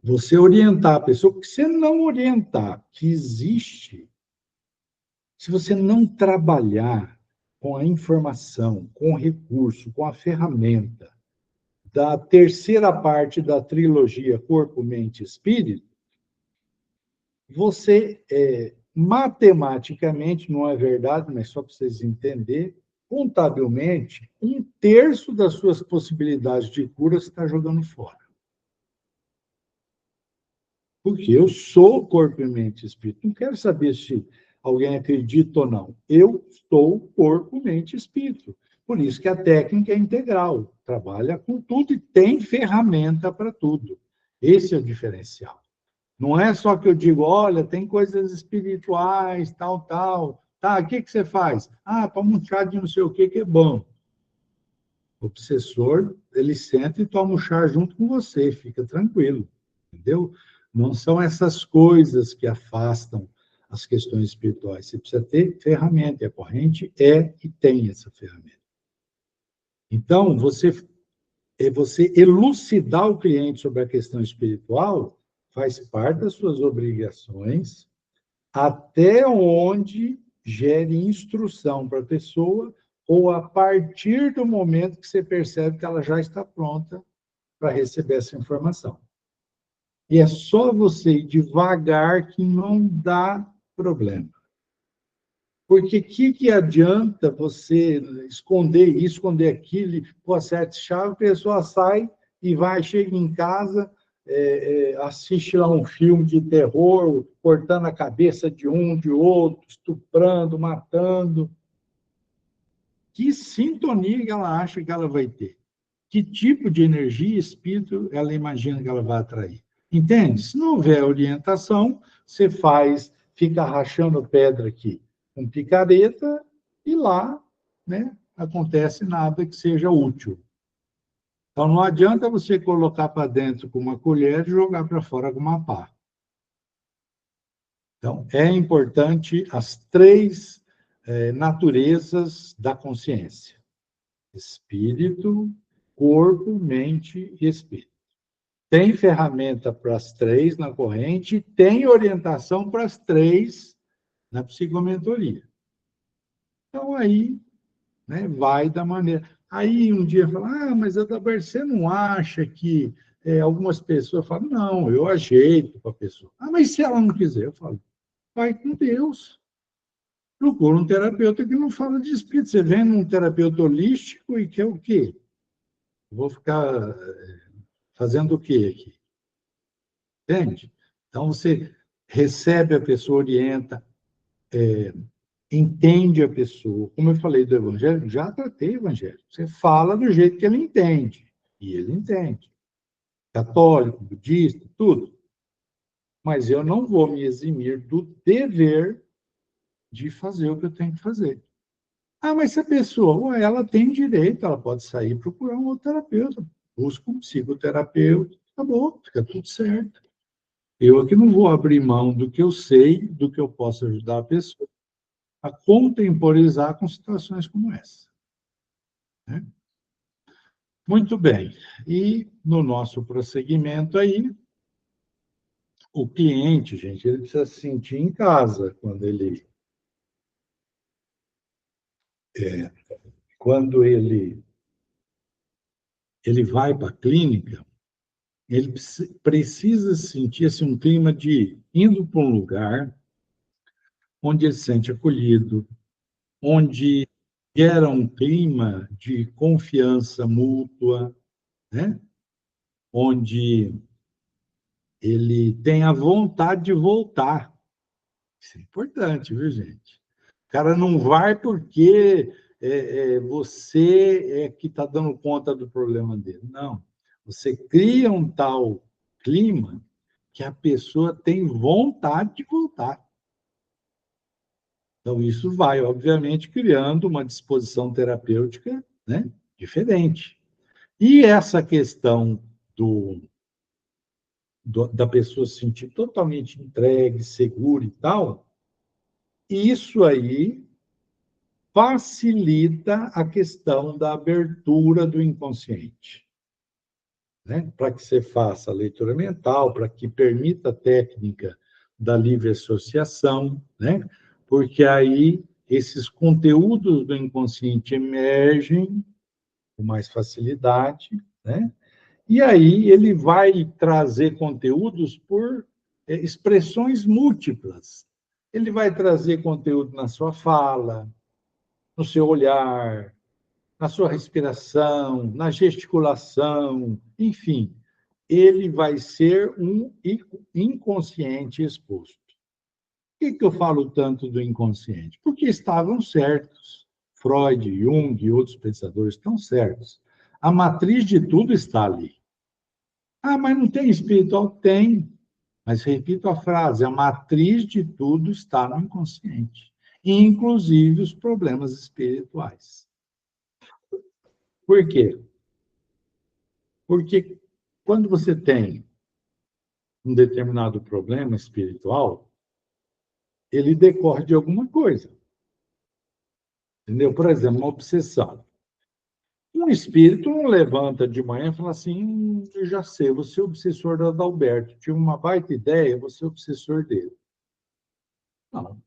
você orientar a pessoa, porque se não orientar que existe, se você não trabalhar com a informação, com o recurso, com a ferramenta da terceira parte da trilogia Corpo, Mente e Espírito, você, matematicamente, não é verdade, mas só para vocês entenderem, contabilmente, um terço das suas possibilidades de cura você está jogando fora. Porque eu sou corpo e mente e espírito. Não quero saber se alguém acredita ou não. Eu sou corpo, mente e espírito. Por isso que a técnica é integral. Trabalha com tudo e tem ferramenta para tudo. Esse é o diferencial. Não é só que eu digo, olha, tem coisas espirituais, tal, tal. Tá, o que você faz? Ah, toma um chá de não sei o que é bom. O obsessor, ele senta e toma um chá junto com você, fica tranquilo, entendeu? Não são essas coisas que afastam as questões espirituais. Você precisa ter ferramenta, e a corrente é e tem essa ferramenta. Então, você elucidar o cliente sobre a questão espiritual faz parte das suas obrigações, até onde gere instrução para a pessoa, ou a partir do momento que você percebe que ela já está pronta para receber essa informação. E é só você ir devagar que não dá problema. Porque o que adianta você esconder isso, esconder aquilo, pôr sete chaves, a pessoa sai e vai, chega em casa, assiste lá um filme de terror, cortando a cabeça de um, de outro, estuprando, matando. Que sintonia que ela acha que ela vai ter? Que tipo de energia, espírito, ela imagina que ela vai atrair? Entende? Se não houver orientação, você fica rachando pedra aqui com picareta e lá, né, acontece nada que seja útil. Então, não adianta você colocar para dentro com uma colher e jogar para fora com uma pá. Então, é importante as três naturezas da consciência: espírito, corpo, mente e espírito. Tem ferramenta para as três na corrente, tem orientação para as três na psicomentoria. Então, aí, né, vai da maneira. Aí, um dia, fala, mas Adalberto, você não acha que algumas pessoas falam, não, eu ajeito para a pessoa. Ah, mas se ela não quiser? Eu falo, vai com Deus. Procura um terapeuta que não fala de espírito. Você vem num terapeuta holístico e quer o quê? Vou ficar fazendo o quê aqui? Entende? Então, você recebe a pessoa, orienta, entende a pessoa. Como eu falei do evangelho, já tratei o evangelho. Você fala do jeito que ele entende, e ele entende. Católico, budista, tudo. Mas eu não vou me eximir do dever de fazer o que eu tenho que fazer. Ah, mas se a pessoa, ela tem direito, ela pode sair e procurar um outro terapeuta. Busca um psicoterapeuta, acabou, fica tudo certo. Eu aqui não vou abrir mão do que eu sei, do que eu posso ajudar a pessoa a contemporizar com situações como essa, né? Muito bem. E no nosso prosseguimento aí, o cliente, gente, ele precisa se sentir em casa quando ele vai para a clínica, ele precisa sentir assim, um clima de indo para um lugar onde ele se sente acolhido, onde gera um clima de confiança mútua, né? Onde ele tem a vontade de voltar. Isso é importante, viu, gente? O cara não vai porque você é que está dando conta do problema dele. Não. Você cria um tal clima que a pessoa tem vontade de voltar. Então, isso vai, obviamente, criando uma disposição terapêutica, né, diferente. E essa questão da pessoa se sentir totalmente entregue, segura e tal, isso aí facilita a questão da abertura do inconsciente, né? Para que você faça a leitura mental, para que permita a técnica da livre associação, né? Porque aí esses conteúdos do inconsciente emergem com mais facilidade, né? E aí ele vai trazer conteúdos por expressões múltiplas. Ele vai trazer conteúdo na sua fala, no seu olhar, na sua respiração, na gesticulação, enfim, ele vai ser um inconsciente exposto. Por que eu falo tanto do inconsciente? Porque estavam certos. Freud, Jung e outros pensadores estão certos. A matriz de tudo está ali. Ah, mas não tem espiritual? Tem. Mas repito a frase: a matriz de tudo está no inconsciente, inclusive os problemas espirituais. Por quê? Porque quando você tem um determinado problema espiritual, ele decorre de alguma coisa. Entendeu? Por exemplo, uma obsessão. Um espírito não levanta de manhã e fala assim: eu já sei, eu vou ser obsessor do Adalberto. Tive uma baita ideia, eu vou ser obsessor dele. Não.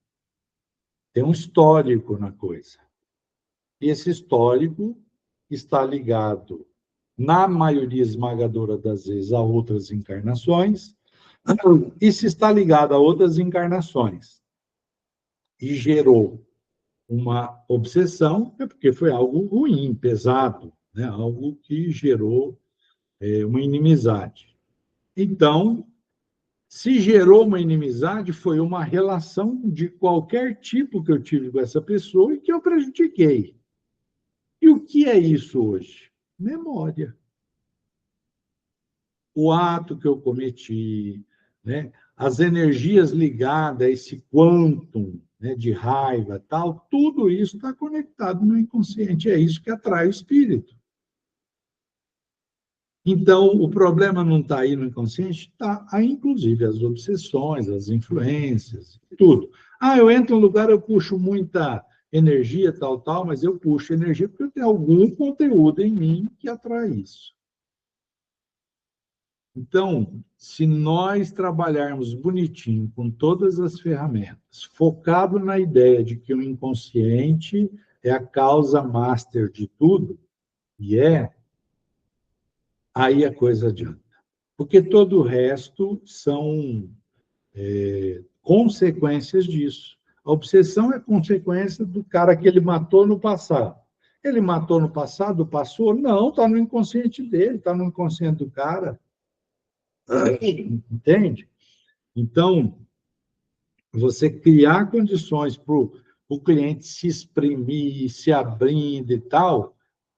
Tem um histórico na coisa. E esse histórico está ligado, na maioria esmagadora das vezes, a outras encarnações, e se está ligado a outras encarnações e gerou uma obsessão, é porque foi algo ruim, pesado, né? Algo que gerou uma inimizade. Então, se gerou uma inimizade, foi uma relação de qualquer tipo que eu tive com essa pessoa e que eu prejudiquei. E o que é isso hoje? Memória. O ato que eu cometi, né? As energias ligadas a esse quantum, né, de raiva, tal, tudo isso está conectado no inconsciente. É isso que atrai o espírito. Então, o problema não está aí no inconsciente, está aí, inclusive, as obsessões, as influências, tudo. Ah, eu entro em um lugar, eu puxo muita energia, tal, mas eu puxo energia porque eu tenho algum conteúdo em mim que atrai isso. Então, se nós trabalharmos bonitinho com todas as ferramentas, focado na ideia de que o inconsciente é a causa master de tudo, e aí a coisa adianta. Porque todo o resto são consequências disso. A obsessão é consequência do cara que ele matou no passado. Ele matou no passado, passou? Não, está no inconsciente dele, está no inconsciente do cara. Entende? Então, você criar condições para o cliente se exprimir, se abrindo e tal,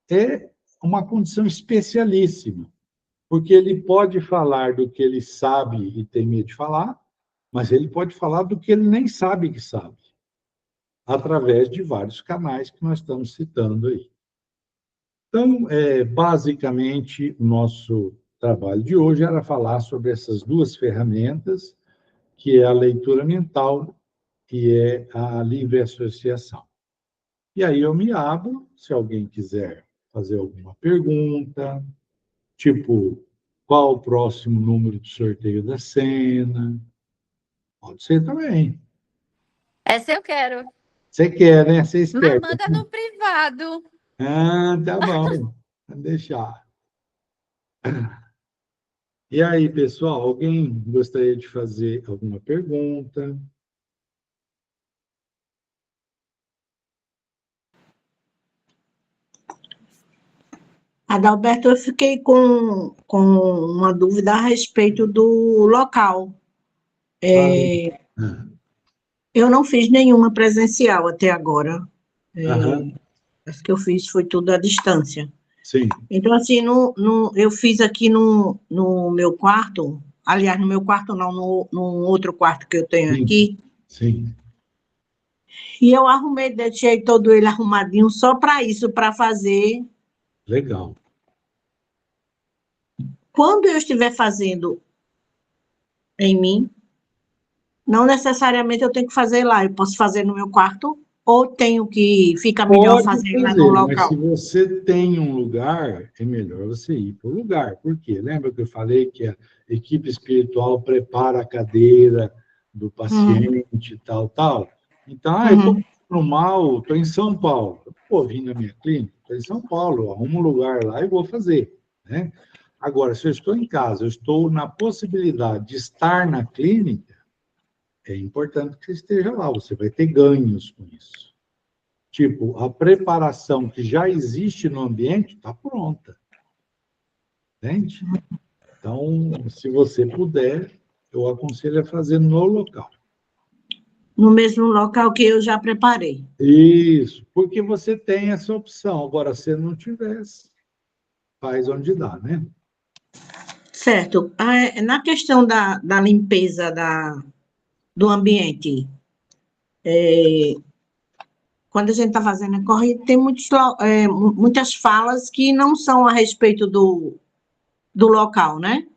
é uma condição especialíssima, porque ele pode falar do que ele sabe e tem medo de falar, mas ele pode falar do que ele nem sabe que sabe, através de vários canais que nós estamos citando aí. Então, basicamente, o nosso trabalho de hoje era falar sobre essas duas ferramentas, que é a leitura mental e é a livre associação. E aí eu me abro, se alguém quiser fazer alguma pergunta, tipo, qual o próximo número do sorteio da cena? Pode ser também. Essa eu quero. Você quer, né? Você Mas espera. manda no privado. Ah, tá bom. Vou deixar. E aí, pessoal, alguém gostaria de fazer alguma pergunta? Adalberto, eu fiquei com uma dúvida a respeito do local. Ah, Eu não fiz nenhuma presencial até agora. aham, As que eu fiz foi tudo à distância. sim, Então, assim, eu fiz aqui no meu quarto, aliás, no meu quarto não, no outro quarto que eu tenho sim, aqui, sim. e eu arrumei, deixei todo ele arrumadinho só para isso, para fazer. Legal. Quando eu estiver fazendo em mim, não necessariamente eu tenho que fazer lá, eu posso fazer no meu quarto ou fica melhor Pode fazer lá fazer, no mas local? se você tem um lugar, é melhor você ir para o lugar. Por quê? Lembra que eu falei que a equipe espiritual prepara a cadeira do Uhum, paciente e tal, tal? Então, eu estou uhum, no mal, estou em São Paulo. Eu vou vir na minha clínica, estou em São Paulo, eu arrumo um lugar lá e vou fazer, né? Agora, se eu estou em casa, eu estou na possibilidade de estar na clínica, é importante que você esteja lá, você vai ter ganhos com isso. Tipo, a preparação que já existe no ambiente está pronta, entende? Então, se você puder, eu aconselho a fazer no local. no mesmo local que eu já preparei. Isso, porque você tem essa opção. Agora, se não tivesse, faz onde dá, né? Certo. Na questão da limpeza do ambiente, quando a gente está fazendo a corrida, tem muitas falas que não são a respeito do local, né?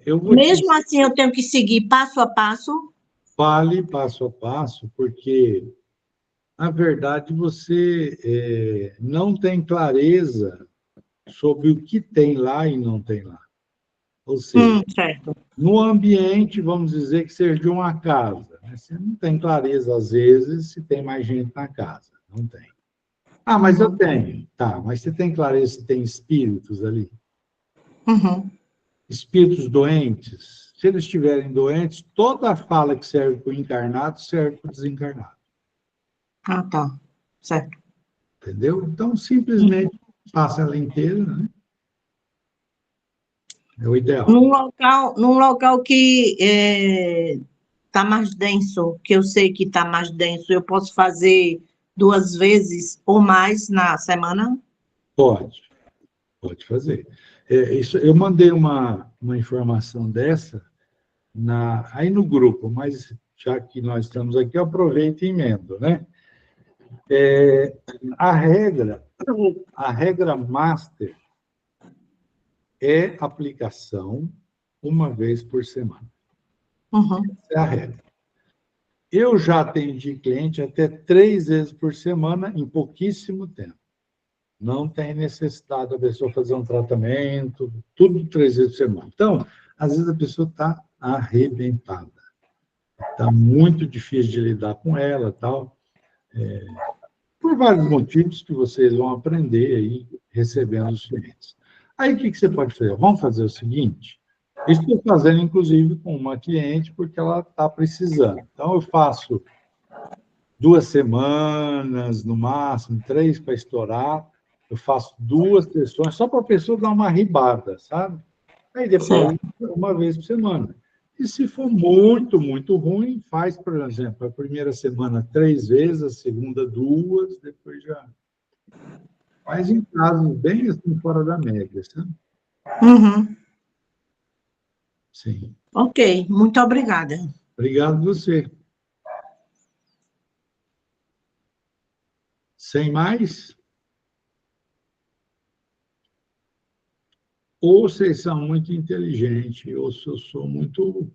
Eu vou te Mesmo assim, eu tenho que seguir passo a passo. fale passo a passo, porque, na verdade, você não tem clareza sobre o que tem lá e não tem lá. Ou seja, Certo. no ambiente, vamos dizer que seja de uma casa, né? Você não tem clareza, às vezes, se tem mais gente na casa. Não tem. Ah, mas eu tenho. Tá, mas você tem clareza se tem espíritos ali? Uhum. Espíritos doentes? Se eles estiverem doentes, toda a fala que serve para o encarnado serve para o desencarnado. Ah, tá. Certo. Entendeu? Então, simplesmente faça ela inteira, né? É o ideal. Num local que está mais denso, que eu sei que está mais denso, eu posso fazer 2 vezes ou mais na semana? Pode, pode fazer. Isso, eu mandei uma informação dessa aí no grupo, mas já que nós estamos aqui, eu aproveito e emendo, né? A regra, a regra master é aplicação uma vez por semana. Uhum. Essa é a regra. Eu já atendi cliente até 3 vezes por semana em pouquíssimo tempo. Não tem necessidade da pessoa fazer um tratamento, tudo 3 vezes por semana. Então, às vezes a pessoa está arrebentada. Está muito difícil de lidar com ela, tal. Por vários motivos que vocês vão aprender aí recebendo os clientes. Aí o que você pode fazer? Vamos fazer o seguinte: estou fazendo, inclusive, com uma cliente, porque ela está precisando. Então, eu faço 2 semanas, no máximo, 3 para estourar. Eu faço 2 sessões, só para a pessoa dar uma ribada, sabe? Aí depois, Certo. uma vez por semana. E se for muito, muito ruim, faz, por exemplo, a primeira semana 3 vezes, a segunda 2, depois já. Faz em casos bem assim, fora da média, sabe? Uhum. Sim. Ok, muito obrigada. Obrigado você. Sem mais? Ou vocês são muito inteligentes, ou se eu sou muito,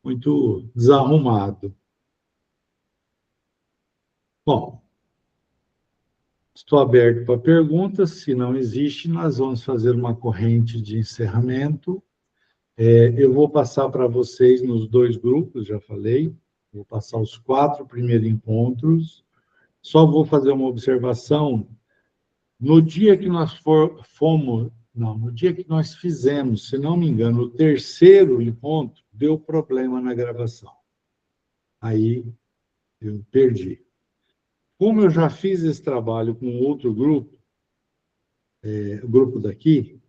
muito desarrumado. Bom, estou aberto para perguntas. Se não existe, nós vamos fazer uma corrente de encerramento. Eu vou passar para vocês nos 2 grupos, já falei. Vou passar os 4 primeiros encontros. Só vou fazer uma observação. No dia que nós fomos, não, no dia que nós fizemos, se não me engano, o 3º encontro, deu problema na gravação. Aí eu perdi. Como eu já fiz esse trabalho com outro grupo, o grupo daqui,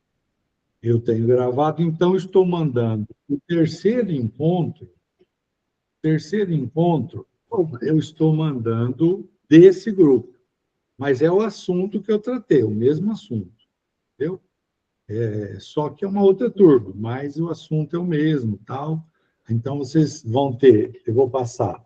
eu tenho gravado, então estou mandando o 3º encontro, eu estou mandando desse grupo, mas é o assunto que eu tratei, o mesmo assunto, entendeu? Só que é uma outra turma, mas o assunto é o mesmo, tal. Então, vocês vão ter, eu vou passar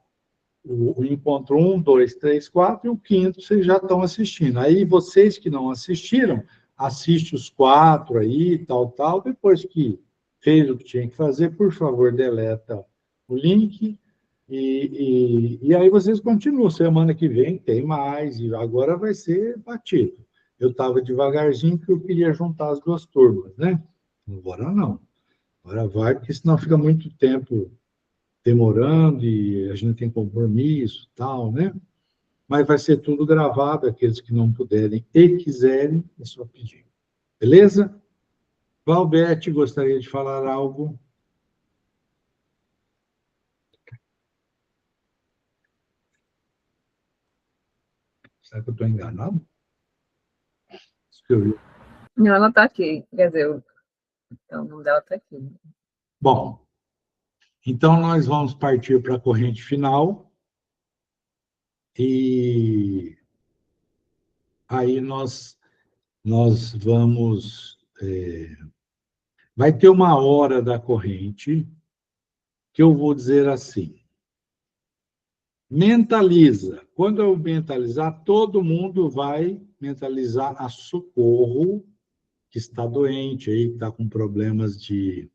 o encontro 1, 2, 3, 4, e o 5º vocês já estão assistindo. Aí, vocês que não assistiram, assiste os 4 aí, tal, tal. Depois que fez o que tinha que fazer, por favor, deleta o link, E aí vocês continuam. Semana que vem tem mais, e agora vai ser batido. Eu estava devagarzinho porque eu queria juntar as duas turmas, né? Agora não. Agora vai, porque senão fica muito tempo demorando e a gente tem compromisso e tal, né? Mas vai ser tudo gravado, aqueles que não puderem e quiserem, é só pedir. Beleza? Claudete, gostaria de falar algo? Será que eu estou enganado? Escrevi. Não, ela está aqui. Quer dizer, o nome dela está aqui. Bom, então nós vamos partir para a corrente final e aí nós vamos... vai ter uma hora da corrente que eu vou dizer assim, mentaliza. Quando eu mentalizar, todo mundo vai mentalizar a Socorro, que está doente aí, que está com problemas de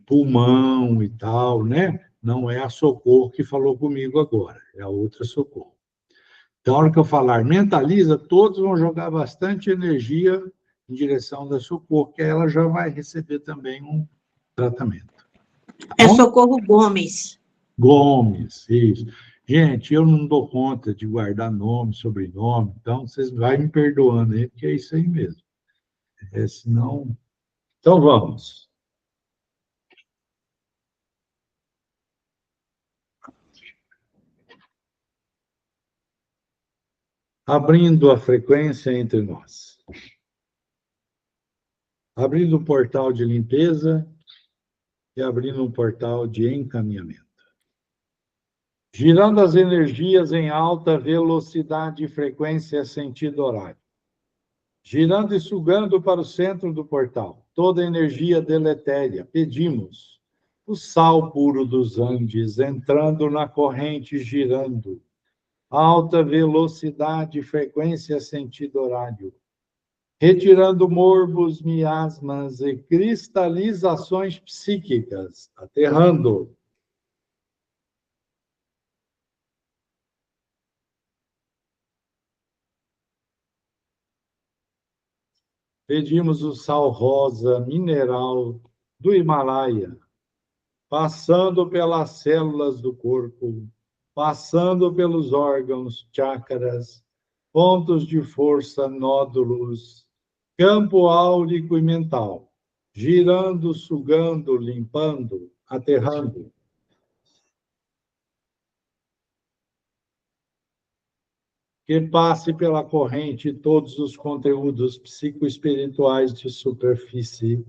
pulmão e tal, né? Não é a Socorro que falou comigo agora, é a outra Socorro. Então, na hora que eu falar mentaliza, todos vão jogar bastante energia em direção da Socorro, que ela já vai receber também um tratamento. É Socorro Gomes. Gomes, isso. Gente, eu não dou conta de guardar nome, sobrenome, então vocês vão me perdoando aí, porque é isso aí mesmo. Senão... Então, vamos. Abrindo a frequência entre nós. Abrindo um portal de limpeza e abrindo um portal de encaminhamento. Girando as energias em alta velocidade e frequência sentido horário. Girando e sugando para o centro do portal. Toda energia deletéria. Pedimos o sal puro dos Andes entrando na corrente girando. Alta velocidade e frequência sentido horário. Retirando morbos, miasmas e cristalizações psíquicas. Aterrando. Pedimos o sal rosa mineral do Himalaia, passando pelas células do corpo, passando pelos órgãos, chakras, pontos de força, nódulos, campo áurico e mental, girando, sugando, limpando, aterrando. Que passe pela corrente todos os conteúdos psicoespirituais de superfície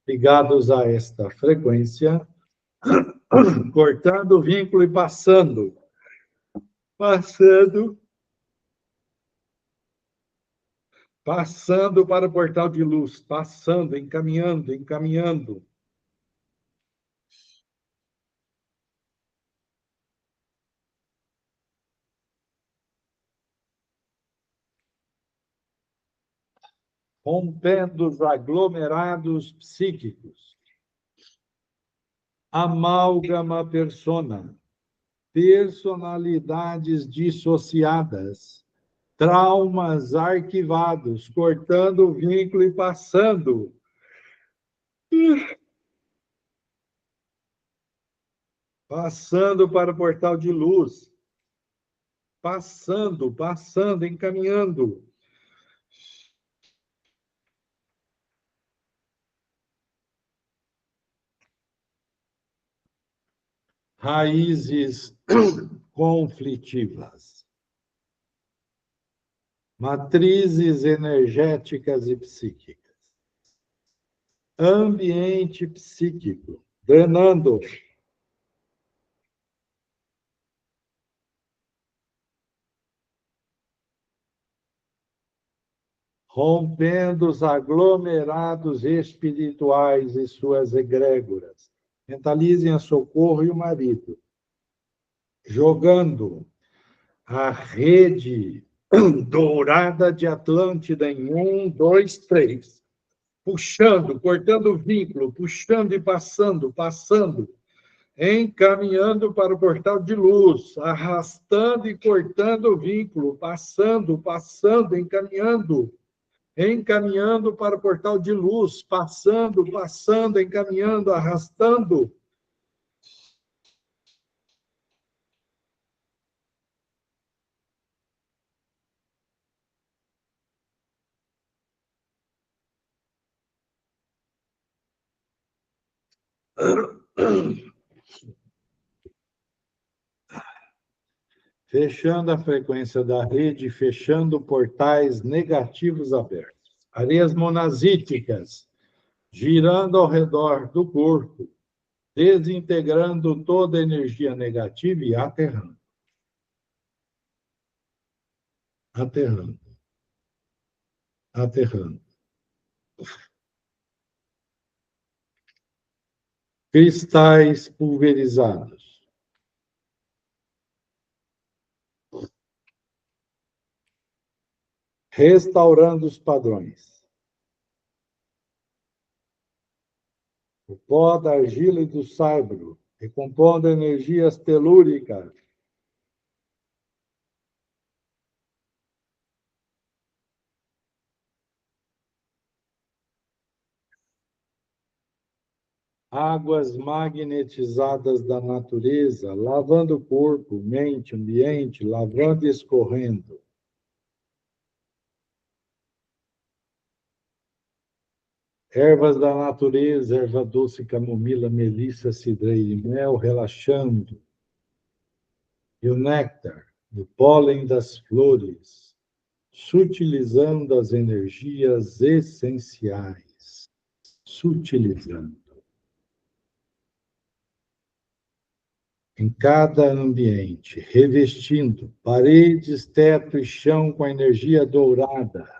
ligados a esta frequência, cortando o vínculo e passando para o portal de luz, passando, encaminhando. Rompendo os aglomerados psíquicos. Amálgama persona. Personalidades dissociadas. Traumas arquivados. Cortando o vínculo e passando. Passando para o portal de luz. Passando, encaminhando. Raízes conflitivas. Matrizes energéticas e psíquicas. Ambiente psíquico, drenando. Rompendo os aglomerados espirituais e suas egrégoras. Mentalizem a Socorro e o marido. Jogando a rede dourada de Atlântida em 1, 2, 3. Puxando, cortando o vínculo, puxando e passando. encaminhando para o portal de luz, arrastando e cortando o vínculo, passando, encaminhando para o portal de luz, passando, encaminhando, arrastando. Fechando a frequência da rede, fechando portais negativos abertos. Areias monazíticas, girando ao redor do corpo, desintegrando toda a energia negativa e aterrando. Aterrando. Cristais pulverizados. Restaurando os padrões. O pó da argila e do saibro, recompondo energias telúricas. Águas magnetizadas da natureza, lavando o corpo, mente, ambiente, lavando e escorrendo. Ervas da natureza, erva doce, camomila, melissa, cidreira e mel, relaxando. E o néctar, o pólen das flores, sutilizando as energias essenciais. Sutilizando. Em cada ambiente, revestindo paredes, teto e chão com a energia dourada.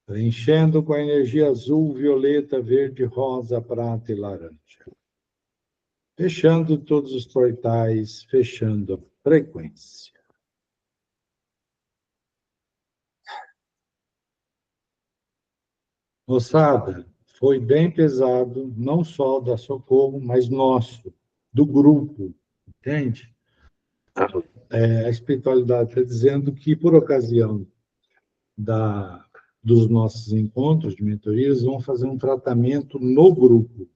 Preenchendo com a energia azul, violeta, verde, rosa, prata e laranja. Fechando todos os portais, fechando a frequência. Moçada, foi bem pesado, não só da Socorro, mas nosso, do grupo, entende? A espiritualidade está dizendo que, por ocasião dos nossos encontros de mentorias, vão fazer um tratamento no grupo,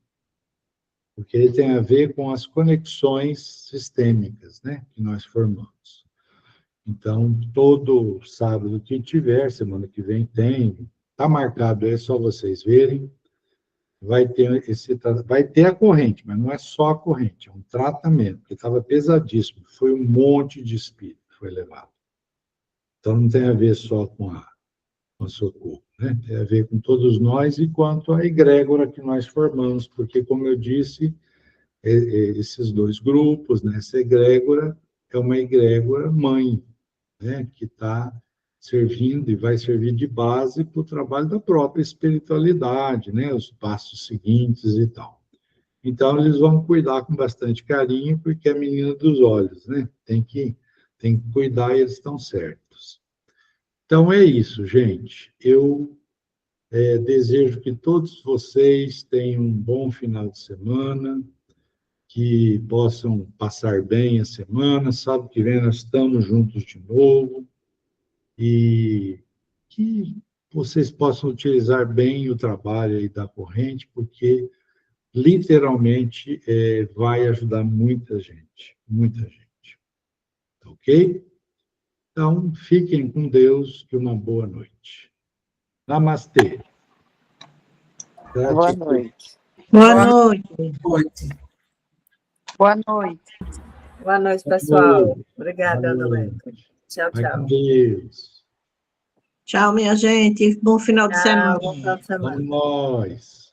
porque ele tem a ver com as conexões sistêmicas, né, que nós formamos. Então, todo sábado que tiver, semana que vem tem, está marcado, é só vocês verem, vai ter a corrente, mas não é só a corrente, é um tratamento, porque estava pesadíssimo, foi um monte de espírito que foi levado. Então, não tem a ver só com a Socorro, né? Tem a ver com todos nós e quanto à egrégora que nós formamos, porque, como eu disse, esses dois grupos, né, essa egrégora é uma egrégora mãe, né, que está servindo e vai servir de base para o trabalho da própria espiritualidade, né, os passos seguintes e tal. Então, eles vão cuidar com bastante carinho, porque é a menina dos olhos, né? Tem que cuidar e eles estão certos. Então, é isso, gente. Eu desejo que todos vocês tenham um bom final de semana, que possam passar bem a semana. Sábado que vem nós estamos juntos de novo e que vocês possam utilizar bem o trabalho aí da corrente, porque literalmente vai ajudar muita gente, ok? Então, fiquem com Deus e uma boa noite. Namastê. Boa noite. Boa noite. Boa noite. Boa noite, pessoal. Obrigada, Ana Leta. Tchau, Vai com tchau. Deus. Tchau, minha gente. Bom final de Tchau, semana. bom final de semana. Vamos nós.